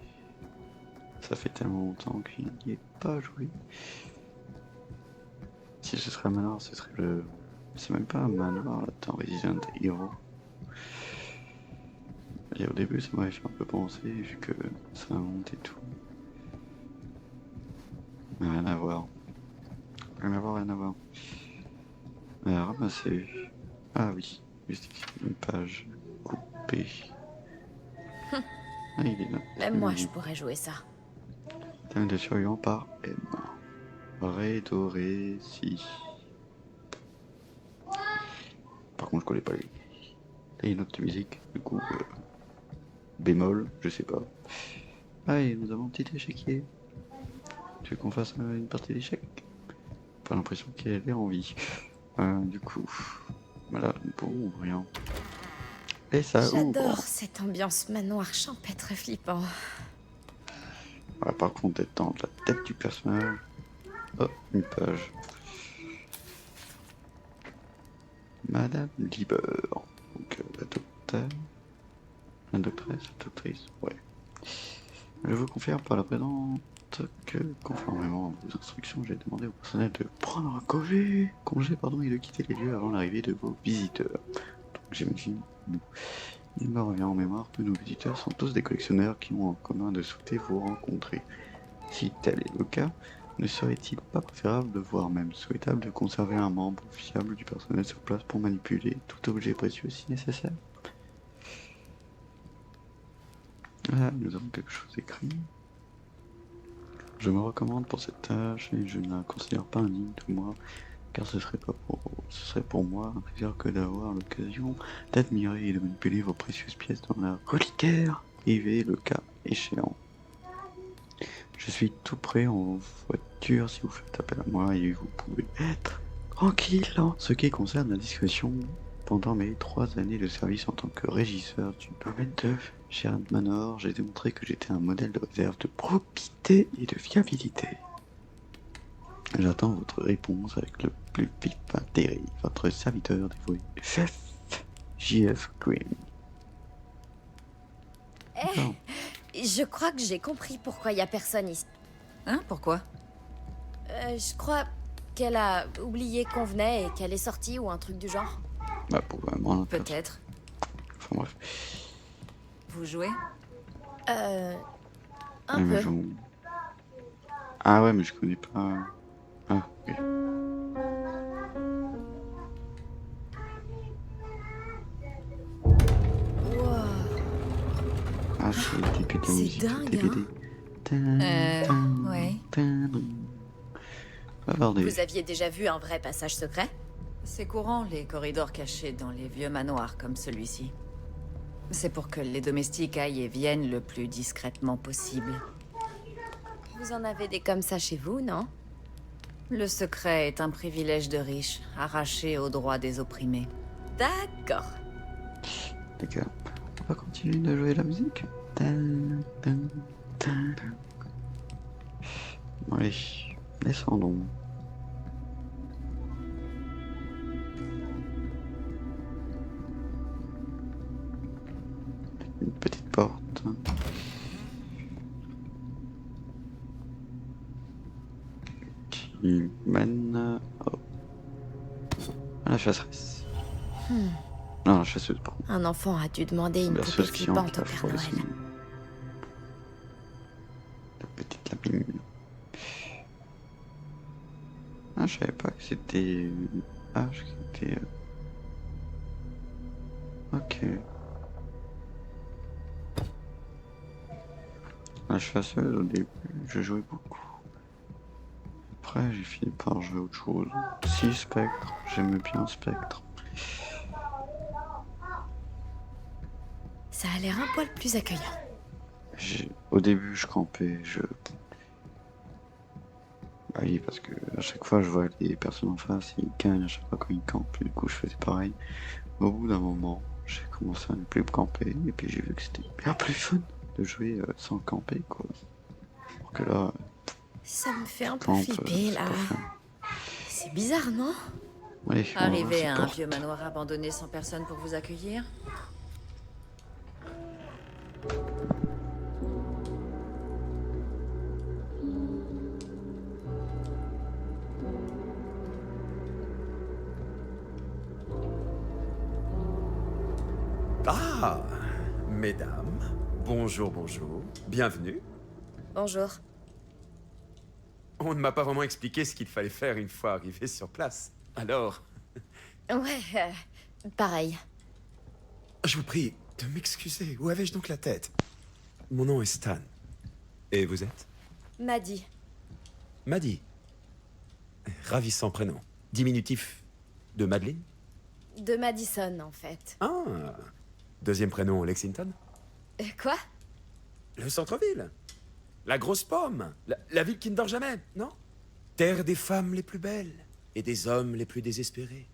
Ça fait tellement longtemps qu'il n'y est pas joué. Si ce serait un manoir, ce serait le... C'est même pas un manoir là dans Resident Evil. Et au début ça m'avait fait un peu penser vu que ça monte et tout. Mais rien à voir. Rien à voir, rien à voir. Ramasser. Ah oui, juste ici, une page coupée. Ah, il est là. Même moi, je pourrais jouer ça. Thème de survivant par M. Ré, si. Par contre, je connais pas les. Là, il y a une autre musique, du coup. Bémol, je sais pas. Ah, et nous avons un petit échiquier. Tu veux qu'on fasse une partie d'échecs? Pas l'impression qu'elle est en vie. Du coup. Voilà, bon, rien. Et ça ouvre. J'adore cette ambiance manoir champêtre et flippant. Voilà, par contre, étendre la tête du personnage. Oh, une page. Madame Lieber. Donc, la docteur. La doctrice, ouais. Je vous confirme par la présente que, conformément à vos instructions, j'ai demandé au personnel de prendre un congé et de quitter les lieux avant l'arrivée de vos visiteurs. Donc, j'imagine, il me revient en mémoire que nos visiteurs sont tous des collectionneurs qui ont en commun de souhaiter vous rencontrer. Si tel est le cas, ne serait-il pas préférable, voire même souhaitable, de conserver un membre fiable du personnel sur place pour manipuler tout objet précieux si nécessaire? Ah, nous avons quelque chose écrit. Je me recommande pour cette tâche et je ne la considère pas indigne de moi, car ce serait pour moi un plaisir que d'avoir l'occasion d'admirer et de manipuler vos précieuses pièces dans la reliquaire privée, le cas échéant. Je suis tout prêt en voiture si vous faites appel à moi et vous pouvez être tranquille en ce qui concerne la discrétion. Pendant mes 3 années de service en tant que régisseur du domaine de Sherrod Manor, j'ai démontré que j'étais un modèle de réserve de probité et de fiabilité. J'attends votre réponse avec le plus vif intérêt. Votre serviteur dévoué, chef J.F. Green. Je crois que j'ai compris pourquoi il y a personne ici. Hein? Pourquoi? Je crois qu'elle a oublié qu'on venait et qu'elle est sortie ou un truc du genre. Bah, probablement. Peut-être. Enfin bref. Vous jouez? Un peu. Ah ouais, mais je connais pas. Ah, ok. Wow. Ah, c'est le début de la C'est musique. dingue, DBD. Ouais. Bavardez. Vous aviez déjà vu un vrai passage secret? C'est courant, les corridors cachés dans les vieux manoirs comme celui-ci. C'est pour que les domestiques aillent et viennent le plus discrètement possible. Vous en avez des comme ça chez vous, non? Le secret est un privilège de riches, arraché aux droits des opprimés. D'accord. D'accord. On va continuer de jouer la musique. Oui, descendons. Une petite porte. Qui mène à la chasseresse. Non, la chasseuse, pardon. Un enfant a dû demander une La poupée chasseuse qui hante flippante au la Père forêt. Noël. La petite lapine. Ah, je savais pas que c'était... Ah, je croyais que c'était... Ok. La chasseuse, au début, je jouais beaucoup. Après, j'ai fini par jouer autre chose. Si, Spectre. J'aimais bien Spectre. Ça a l'air un poil plus accueillant. Au début, je campais, Bah oui, parce que à chaque fois, je vois les personnes en face, ils gagnent à chaque fois quand ils campent. Et du coup, je faisais pareil. Au bout d'un moment, j'ai commencé à ne plus camper, et puis j'ai vu que c'était bien plus fun de jouer sans camper, quoi. Alors que là, Ça me fait un peu campe, flipper, c'est là. pas fun. C'est bizarre, non? Allez, on va voir Arrivé cette à un porte. vieux manoir abandonné sans personne pour vous accueillir. Ah, mesdames, bonjour, bonjour, bienvenue. Bonjour. On ne m'a pas vraiment expliqué ce qu'il fallait faire une fois arrivé sur place. Alors, Ouais, pareil. je vous prie de m'excuser, où avais-je donc la tête? Mon nom est Stan. Et vous êtes? Maddie. Maddie. Ravissant prénom. Diminutif de Madeleine? De Madison, en fait. Ah, deuxième prénom Lexington? Quoi? Le centre-ville. La grosse pomme. La ville qui ne dort jamais, non? Terre des femmes les plus belles et des hommes les plus désespérés.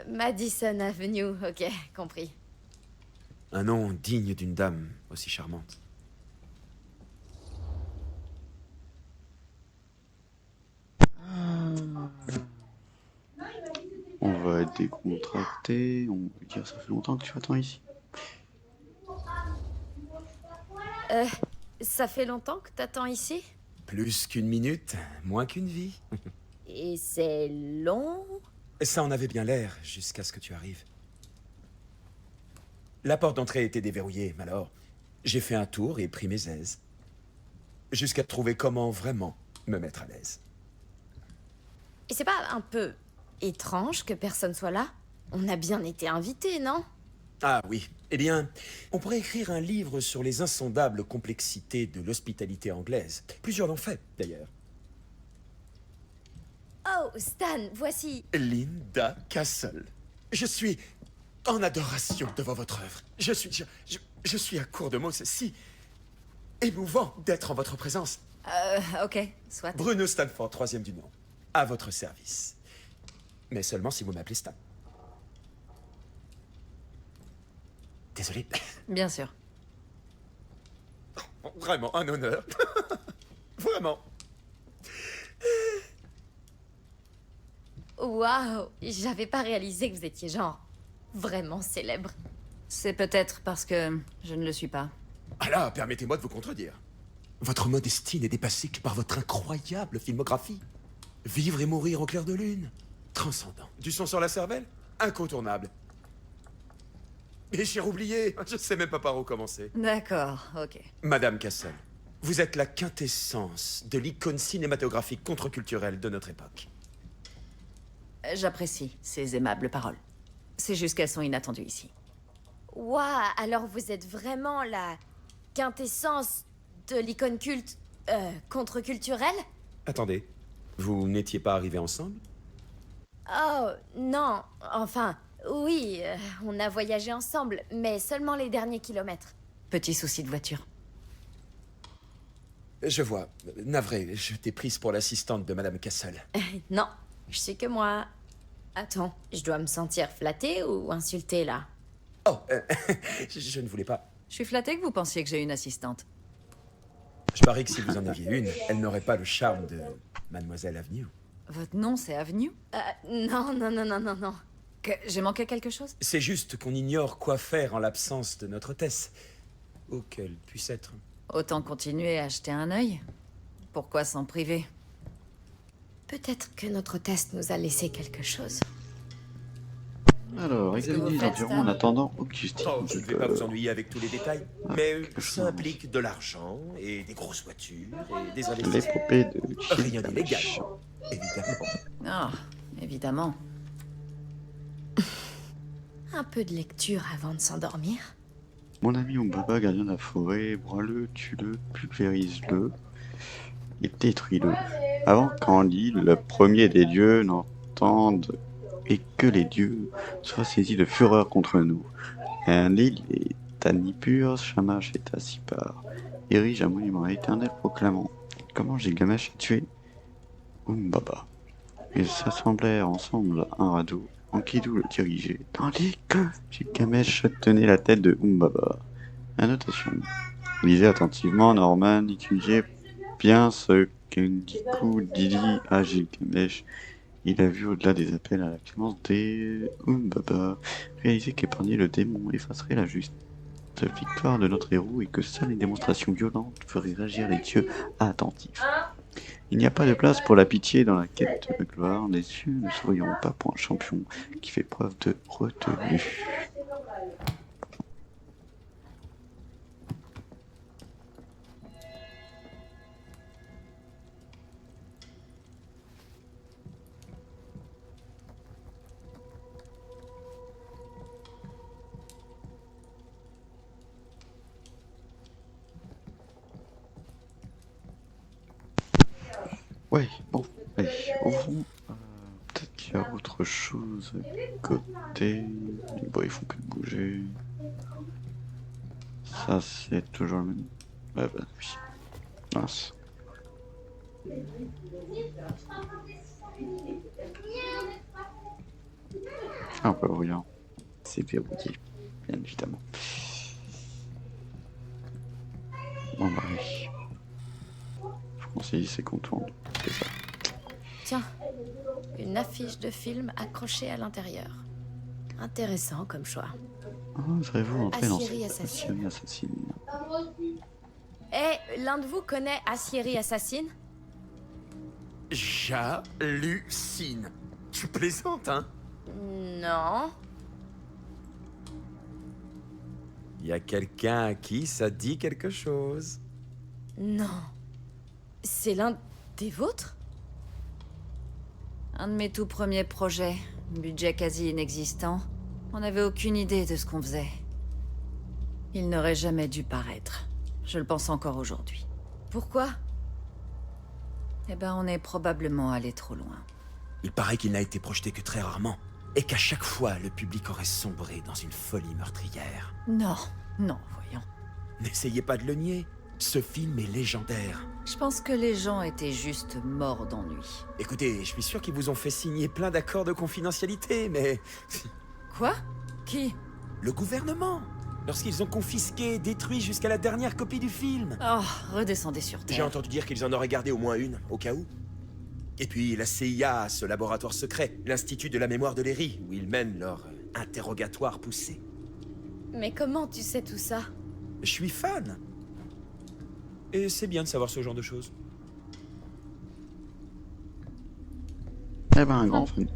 Madison Avenue, ok, compris. Un nom digne d'une dame aussi charmante. On va être décontracté, on va dire ça fait longtemps que tu attends ici. Ça fait longtemps que t'attends ici? Plus qu'une minute, moins qu'une vie. Et c'est long? Ça en avait bien l'air, jusqu'à ce que tu arrives. La porte d'entrée était déverrouillée, alors j'ai fait un tour et pris mes aises. Jusqu'à trouver comment vraiment me mettre à l'aise. Et c'est pas un peu étrange que personne soit là? On a bien été invités, non? Ah oui, eh bien, on pourrait écrire un livre sur les insondables complexités de l'hospitalité anglaise. Plusieurs l'ont fait, d'ailleurs. Oh, Stan, voici... Linda Castle. Je suis en adoration devant votre œuvre. Je suis à court de mots. C'est si émouvant d'être en votre présence. Ok, soit. Bruno Stanford, troisième du nom. À votre service. Mais seulement si vous m'appelez Stan. Désolé. Bien sûr. Vraiment un honneur. Vraiment. Waouh, j'avais pas réalisé que vous étiez genre vraiment célèbre. C'est peut-être parce que je ne le suis pas. Ah là, permettez-moi de vous contredire. Votre modestie n'est dépassée que par votre incroyable filmographie. Vivre et mourir au clair de lune. Transcendant. Du son sur la cervelle? Incontournable. Et j'ai oublié, je sais même pas par où commencer. D'accord, ok. Madame Castle, vous êtes la quintessence de l'icône cinématographique contre-culturelle de notre époque. J'apprécie ces aimables paroles. C'est juste qu'elles sont inattendues ici. Waouh, alors vous êtes vraiment la quintessence de l'icône culte contre-culturelle? Attendez, vous n'étiez pas arrivés ensemble? Oh, non, enfin, oui, on a voyagé ensemble, mais seulement les derniers kilomètres. Petit souci de voiture. Je vois. Navré, je t'ai prise pour l'assistante de Madame Castle. Non, je sais que moi... Attends, je dois me sentir flattée ou insultée, là? Oh, je ne voulais pas. Je suis flattée que vous pensiez que j'ai une assistante. Je parie que si vous en aviez une, elle n'aurait pas le charme de Mademoiselle Avenue. Votre nom, c'est Avenue? Non, non, non, non, non, non. Que j'ai manqué quelque chose? C'est juste qu'on ignore quoi faire en l'absence de notre hôtesse. Où qu'elle puisse être. Autant continuer à jeter un œil. Pourquoi s'en priver? Peut-être que notre test nous a laissé quelque chose. Alors, Alors, Qu'est-ce que vous examiner faites, l'environnement en Stan? attendant Augustine. Oh, je ne vais pas vous ennuyer avec tous les détails, mais quelque chose. ça implique de l'argent et des grosses voitures et des investissements. L'épopée de Rien d'illégal, Gilgamesh. évidemment. Ah, évidemment. Un peu de lecture avant de s'endormir. Mon ami Umbaba, gardien de la forêt, broie-le, tue-le, pulvérise-le et détruis-le. Avant qu'Enlil, le premier des dieux, n'entende et que les dieux soient saisis de fureur contre nous. Enlil et Tanipur, Shamash et Tassipar érigent un monument éternel proclamant comment Gilgamesh a tué Umbaba. Ils s'assemblèrent ensemble à un radeau. Enkidu le dirigeait, tandis que Gilgamesh tenait la tête de Umbaba. Annotation. Lisez attentivement, Norman, étudiez bien ce qu'Enkidu dit à Gilgamesh. Il a vu au-delà des appels à la clémence des Umbaba, réalisé qu'épargner le démon effacerait la juste victoire de notre héros et que seules les démonstrations violentes feraient réagir les dieux attentifs. Il n'y a pas de place pour la pitié dans la quête de gloire. Les cieux ne sourieront pas pour un champion qui fait preuve de retenue. Ouais, bon, allez, ouvrons. Peut-être qu'il y a autre chose à côté. Bon, ils font que de bouger. Ça, c'est toujours le même. Ouais, bah oui. Mince. Ah, bah rien. C'est verrouillé, bien évidemment. Bon, bah oui. Faut qu'on saisisse et qu'on tourne. C'est ça. Tiens, une affiche de film accrochée à l'intérieur. Intéressant comme choix. Ah, oserez-vous entrer dans Assieri cette assassine. Assieri assassine? Eh, l'un de vous connaît Assieri Assassine? J'hallucine. Tu plaisantes, hein? Non. Y a quelqu'un à qui ça dit quelque chose? Non. C'est l'un des vôtres? Un de mes tout premiers projets, budget quasi inexistant. On n'avait aucune idée de ce qu'on faisait. Il n'aurait jamais dû paraître. Je le pense encore aujourd'hui. Pourquoi? Eh ben, on est probablement allé trop loin. Il paraît qu'il n'a été projeté que très rarement, et qu'à chaque fois, le public aurait sombré dans une folie meurtrière. Non, non, voyons. N'essayez pas de le nier. Ce film est légendaire. Je pense que les gens étaient juste morts d'ennui. Écoutez, je suis sûr qu'ils vous ont fait signer plein d'accords de confidentialité, mais... Quoi? Qui? Le gouvernement, lorsqu'ils ont confisqué et détruit jusqu'à la dernière copie du film. Oh, redescendez sur J'ai Terre. entendu dire qu'ils en auraient gardé au moins une, au cas où. Et puis la CIA a ce laboratoire secret, l'Institut de la mémoire de Léry, où ils mènent leur interrogatoire poussé. Mais comment tu sais tout ça? Je suis fan. Et c'est bien de savoir ce genre de choses. Eh ben, un grand fan.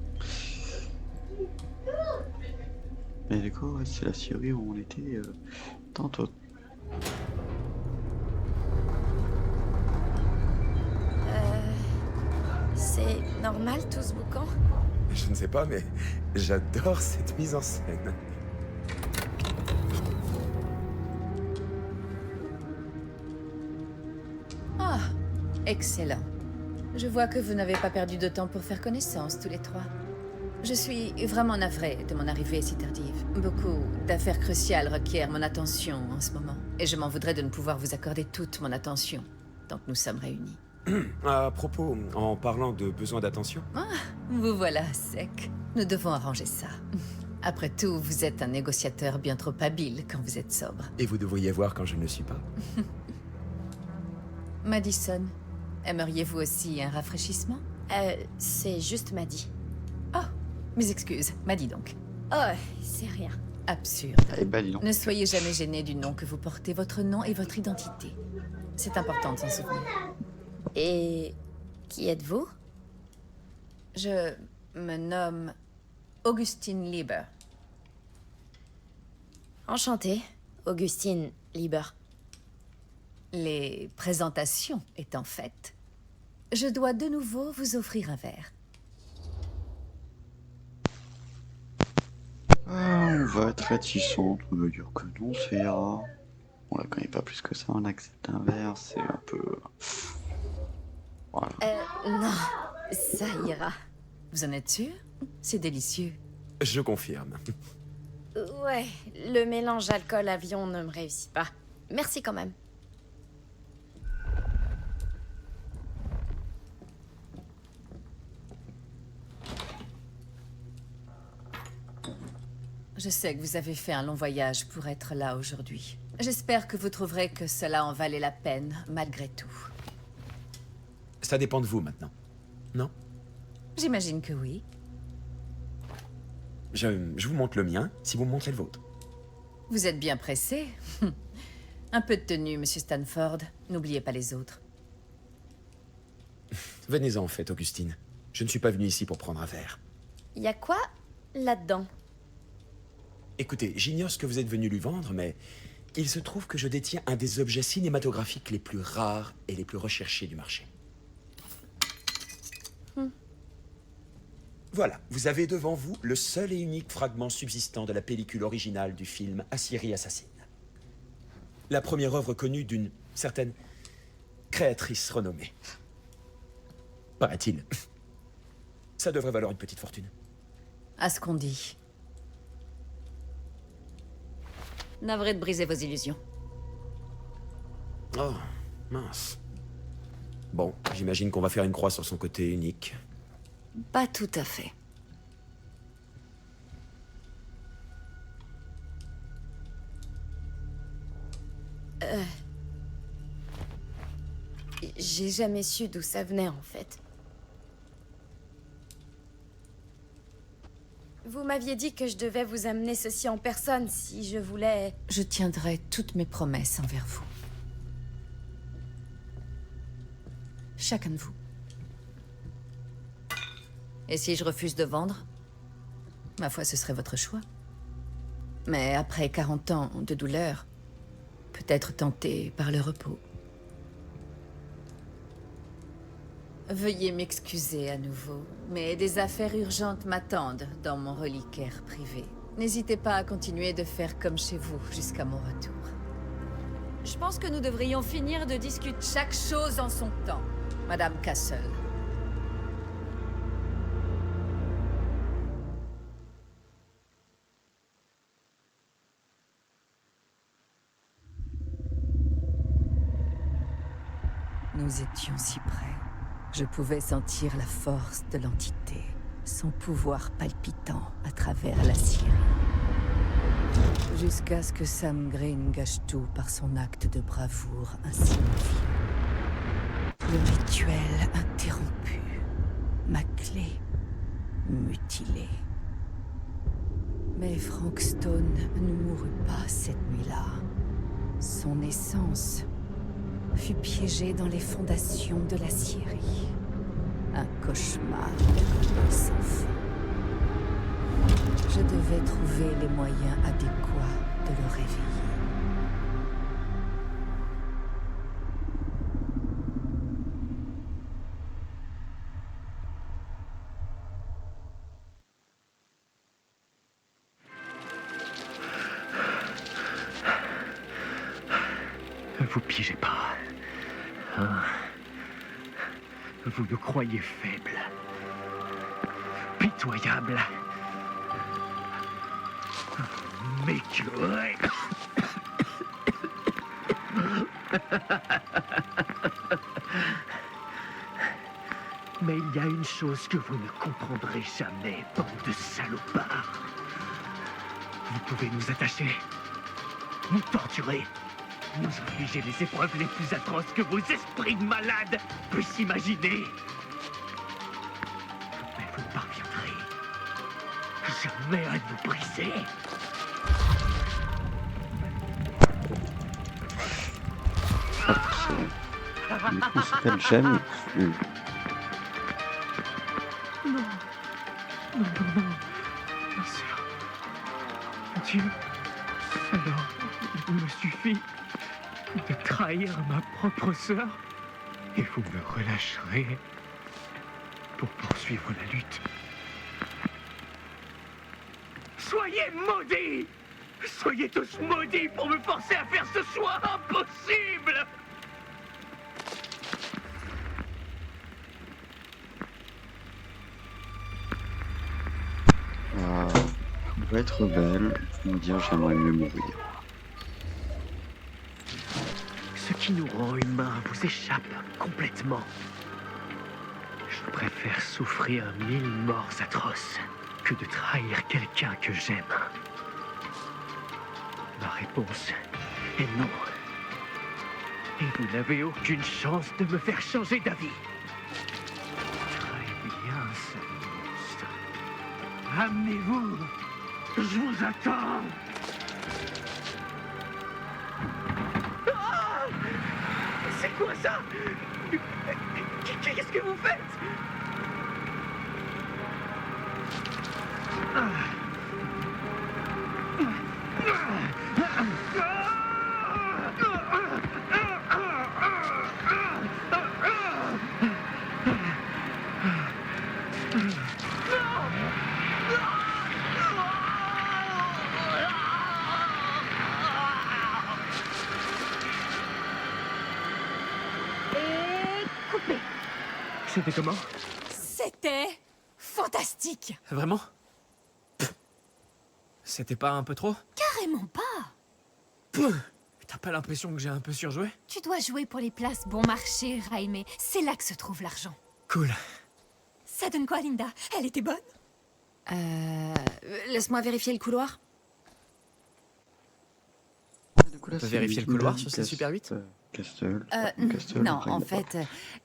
Mais du coup, ouais, c'est la série où on était tantôt. C'est normal tout ce boucan? Je ne sais pas, mais j'adore cette mise en scène. Ah, excellent. Je vois que vous n'avez pas perdu de temps pour faire connaissance tous les trois. Je suis vraiment navrée de mon arrivée si tardive. Beaucoup d'affaires cruciales requièrent mon attention en ce moment. Et je m'en voudrais de ne pouvoir vous accorder toute mon attention tant que nous sommes réunis. À propos, en parlant de besoin d'attention, Vous voilà sec. Nous devons arranger ça. Après tout, vous êtes un négociateur bien trop habile quand vous êtes sobre. et vous devriez voir quand je ne le suis pas. Madison, aimeriez-vous aussi un rafraîchissement? C'est juste Maddy. Oh, mes excuses. Maddy donc. Oh, c'est rien. Absurde. Eh ben, dis donc. Ne soyez jamais gêné du nom que vous portez, votre nom et votre identité. C'est important de s'en souvenir. Et qui êtes-vous? Je me nomme Augustine Lieber. Enchantée, Augustine Lieber. Les présentations étant faites, je dois de nouveau vous offrir un verre. On va être réticente, on va dire que non, ça ira. On la connaît pas plus que ça, on accepte un verre, c'est un peu... Voilà. Non, ça ira. Vous en êtes sûr? C'est délicieux. Je confirme. Ouais, le mélange alcool-avion ne me réussit pas. Merci quand même. Je sais que vous avez fait un long voyage pour être là aujourd'hui. J'espère que vous trouverez que cela en valait la peine, malgré tout. Ça dépend de vous maintenant. Non? J'imagine que oui. Je vous montre le mien, si vous me montrez le vôtre. Vous êtes bien pressé. Un peu de tenue, monsieur Stanford. N'oubliez pas les autres. Venez-en en fait, Augustine. Je ne suis pas venu ici pour prendre un verre. Y a quoi là-dedans? Écoutez, j'ignore ce que vous êtes venu lui vendre, mais il se trouve que je détiens un des objets cinématographiques les plus rares et les plus recherchés du marché. Voilà, vous avez devant vous le seul et unique fragment subsistant de la pellicule originale du film Assyrie assassine. La première œuvre connue d'une certaine créatrice renommée. Paraît-il. Ça devrait valoir une petite fortune. À ce qu'on dit. Navré de briser vos illusions. Oh, mince. Bon, j'imagine qu'on va faire une croix sur son côté unique. Pas tout à fait. J'ai jamais su d'où ça venait en fait. Vous m'aviez dit que je devais vous amener ceci en personne si je voulais... Je tiendrai toutes mes promesses envers vous. Chacun de vous. Et si je refuse de vendre? Ma foi, ce serait votre choix. Mais après 40 ans de douleur, peut-être tenté par le repos. Veuillez m'excuser à nouveau, mais des affaires urgentes m'attendent dans mon reliquaire privé. N'hésitez pas à continuer de faire comme chez vous jusqu'à mon retour. Je pense que nous devrions finir de discuter chaque chose en son temps, Madame Castle. Nous étions si près. Je pouvais sentir la force de l'entité, son pouvoir palpitant à travers la Syrie. Jusqu'à ce que Sam Green gâche tout par son acte de bravoure insignifiant. Le rituel interrompu, ma clé mutilée. Mais Frank Stone ne mourut pas cette nuit-là. Son essence fut piégé dans les fondations de la Syrie. Un cauchemar sans fin. Je devais trouver les moyens adéquats de le réveiller. Ne vous piégez pas. Hein? Vous me croyez faible. Pitoyable. Mais que... Mais il y a une chose que vous ne comprendrez jamais, bande de salopards. Vous pouvez nous attacher, nous torturer, nous infliger les épreuves les plus atroces que vos esprits de malades puissent imaginer. Mais vous ne parviendrez jamais à nous briser. Du coup, on s'appelle Jamie. Non, non, non, non. Bien sûr. Dieu, Alors, il me suffit de trahir ma propre sœur et vous me relâcherez pour poursuivre la lutte. Soyez maudits! Soyez tous maudits pour me forcer à faire ce choix impossible! On va être belle, me dire j'aimerais mieux mourir. Ce qui nous rend humains vous échappe complètement. Je préfère souffrir 1000 morts atroces que de trahir quelqu'un que j'aime. Ma réponse est non. Et vous n'avez aucune chance de me faire changer d'avis. Très bien, sale monstre. Amenez-vous. Je vous attends. Ah! C'est quoi ça? Qu'est-ce que vous faites? Et coupé. C'était comment? C'était fantastique. Vraiment? Pff. C'était pas un peu trop? Carrément pas. T'as pas l'impression que j'ai un peu surjoué? Tu dois jouer pour les places bon marché, Jaime. C'est là que se trouve l'argent. Cool. Ça donne quoi, Linda? Elle était bonne? Laisse-moi vérifier le couloir. Du coup, là, peut c'est vérifier le couloir sur ce Super 8? Castle. Non, en fait,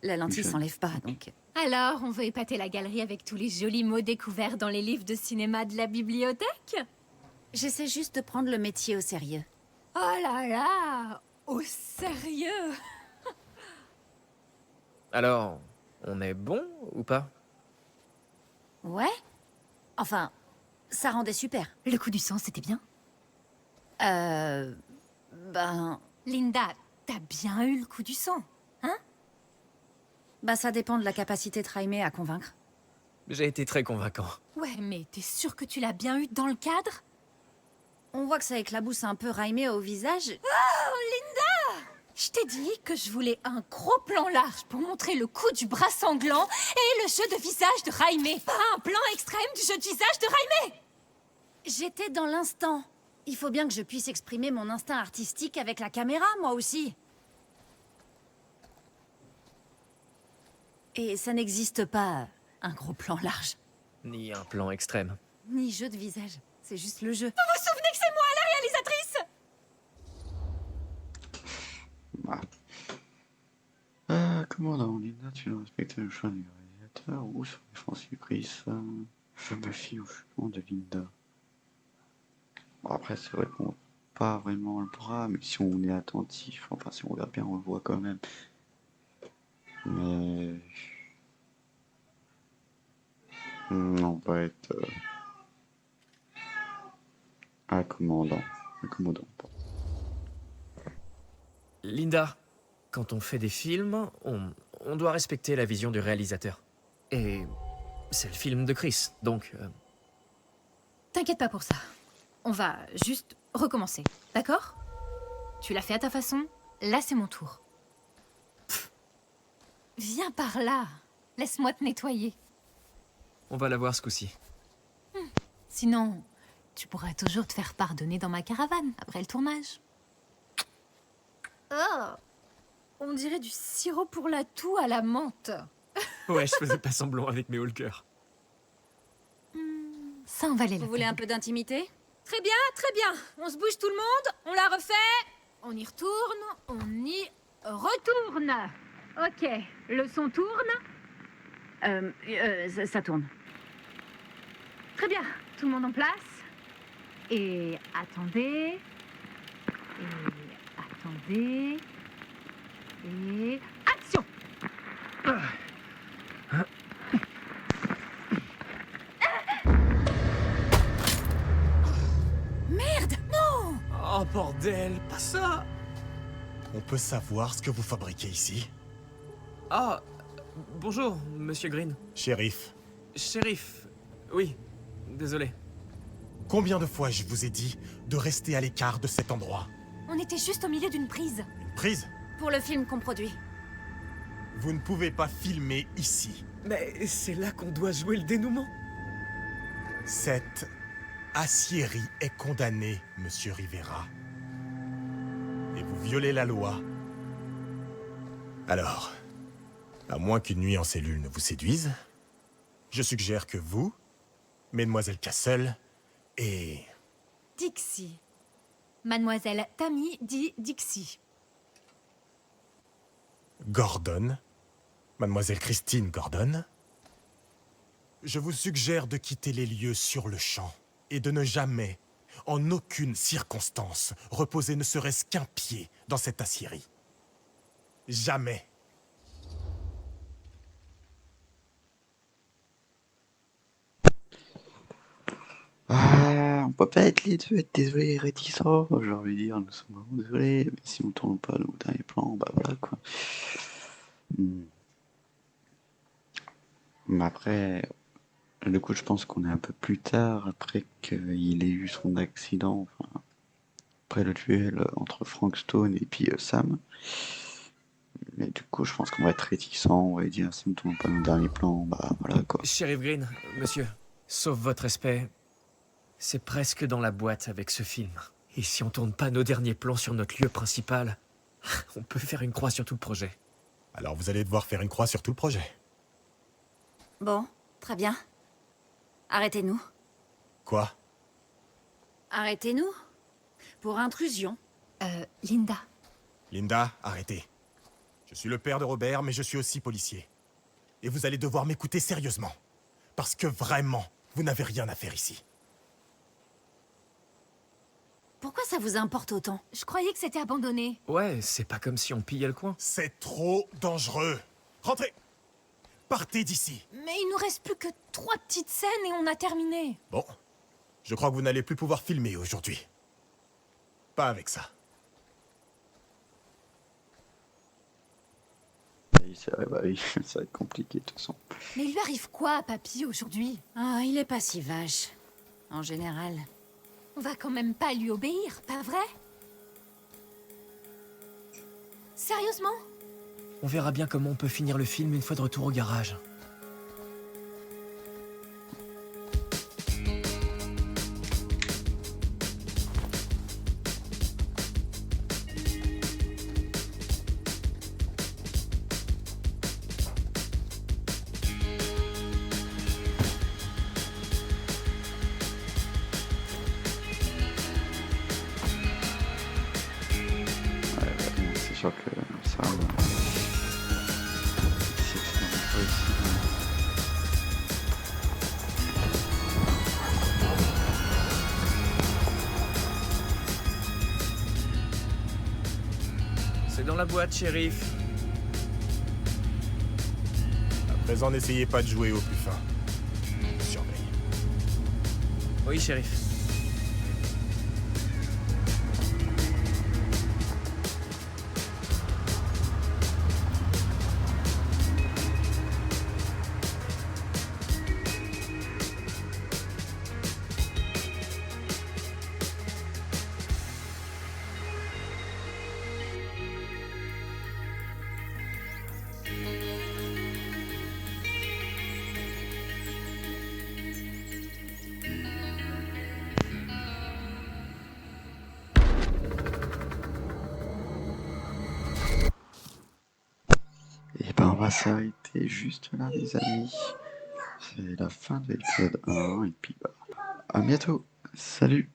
la lentille Michel. s'enlève pas, donc... Alors, on veut épater la galerie avec tous les jolis mots découverts dans les livres de cinéma de la bibliothèque? J'essaie juste de prendre le métier au sérieux. Oh là là! Au sérieux? Alors, on est bon ou pas? Ouais? Enfin, ça rendait super. Le coup du sang, c'était bien? Ben... Linda, t'as bien eu le coup du sang, hein? Bah ça dépend de la capacité de Jaime à convaincre. J'ai été très convaincant. Ouais, mais t'es sûr que tu l'as bien eu dans le cadre? On voit que ça éclabouse un peu Jaime au visage. Oh, Linda! Je t'ai dit que je voulais un gros plan large pour montrer le coup du bras sanglant et le jeu de visage de Jaime. Pas un plan extrême du jeu de visage de Jaime! J'étais dans l'instant. Il faut bien que je puisse exprimer mon instinct artistique avec la caméra, moi aussi. Et ça n'existe pas, un gros plan large. Ni un plan extrême. Ni jeu de visage. C'est juste le jeu. Vous vous souvenez que c'est moi, la réalisatrice? Bah. Commandant, Linda, tu dois respecter le choix du réalisateur ou sur les francs prises. Je me fie au jugement de Linda. Bon, après, c'est vrai qu'on voit pas vraiment le bras, mais si on est attentif, enfin, si on regarde bien, on le voit quand même. Mais. On va être. Un commandant. Pardon. Linda, quand on fait des films, on doit respecter la vision du réalisateur. Et c'est le film de Chris, donc... T'inquiète pas pour ça. On va juste recommencer, d'accord? Tu l'as fait à ta façon, là c'est mon tour. Pff. Viens par là, laisse-moi te nettoyer. On va la voir ce coup-ci. Sinon, tu pourras toujours te faire pardonner dans ma caravane après le tournage. Oh, on dirait du sirop pour la toux à la menthe. Ouais, je faisais pas semblant avec mes haulkers. Ça en valait la Vous peine. voulez un peu d'intimité? Très bien, très bien. On se bouge tout le monde, on la refait. On y retourne, on y retourne. Ok, le son tourne. Ça tourne. Très bien, tout le monde en place. Et attendez. Et attendez. Et action! Merde! Non! Oh bordel, pas ça! On peut savoir ce que vous fabriquez ici? Ah, bonjour, monsieur Green. Shérif, Shérif. Oui, désolé. combien de fois je vous ai dit de rester à l'écart de cet endroit? On était juste au milieu d'une prise. Une prise? Pour le film qu'on produit. Vous ne pouvez pas filmer ici. Mais c'est là qu'on doit jouer le dénouement. Cette aciérie est condamnée, monsieur Rivera. Et vous violez la loi. Alors, à moins qu'une nuit en cellule ne vous séduise, je suggère que vous, Mademoiselle Castle et... Dixie. Mademoiselle Tammy dit Dixie. Gordon, Mademoiselle Christine Gordon, je vous suggère de quitter les lieux sur le champ et de ne jamais, en aucune circonstance, reposer ne serait-ce qu'un pied dans cette aciérie. Jamais. Ah, on peut pas être les deux, être désolé et réticents. J'ai envie de dire, nous sommes vraiment désolés, mais si on tourne pas nos derniers plans, bah voilà quoi. Mais après, du coup, je pense qu'on est un peu plus tard, après qu'il ait eu son accident, enfin, après le duel entre Frank Stone et puis Sam. Mais du coup, je pense qu'on va être réticents, on va dire, si on tourne pas nos derniers plans, bah voilà quoi. Shérif Green, monsieur, sauf votre respect, c'est presque dans la boîte avec ce film. Et si on tourne pas nos derniers plans sur notre lieu principal, on peut faire une croix sur tout le projet. Alors vous allez devoir faire une croix sur tout le projet. Bon, très bien. Arrêtez-nous. Quoi? Arrêtez-nous. Pour intrusion. Linda. Linda, arrêtez. Je suis le père de Robert, mais je suis aussi policier. Et vous allez devoir m'écouter sérieusement. Parce que vraiment, vous n'avez rien à faire ici. Pourquoi ça vous importe autant? Je croyais que c'était abandonné. Ouais, c'est pas comme si on pillait le coin. C'est trop dangereux. Rentrez. Partez d'ici. Mais il nous reste plus que 3 petites scènes et on a terminé. Bon, je crois que vous n'allez plus pouvoir filmer aujourd'hui. Pas avec ça. Oui, c'est vrai, bah oui, ça va être compliqué de toute façon. Mais il lui arrive quoi à Papy aujourd'hui? Ah, il est pas si vache. En général. On va quand même pas lui obéir, pas vrai? Sérieusement? On verra bien comment on peut finir le film une fois de retour au garage. C'est sûr que ça... si c'est vraiment pas ici, C'est dans la boîte, shérif. À présent, n'essayez pas de jouer au plus fin. Je vous surveille. Oui, shérif. et ben on va s'arrêter juste là les amis. C'est la fin de l'épisode 1 et puis bah à bientôt. Salut.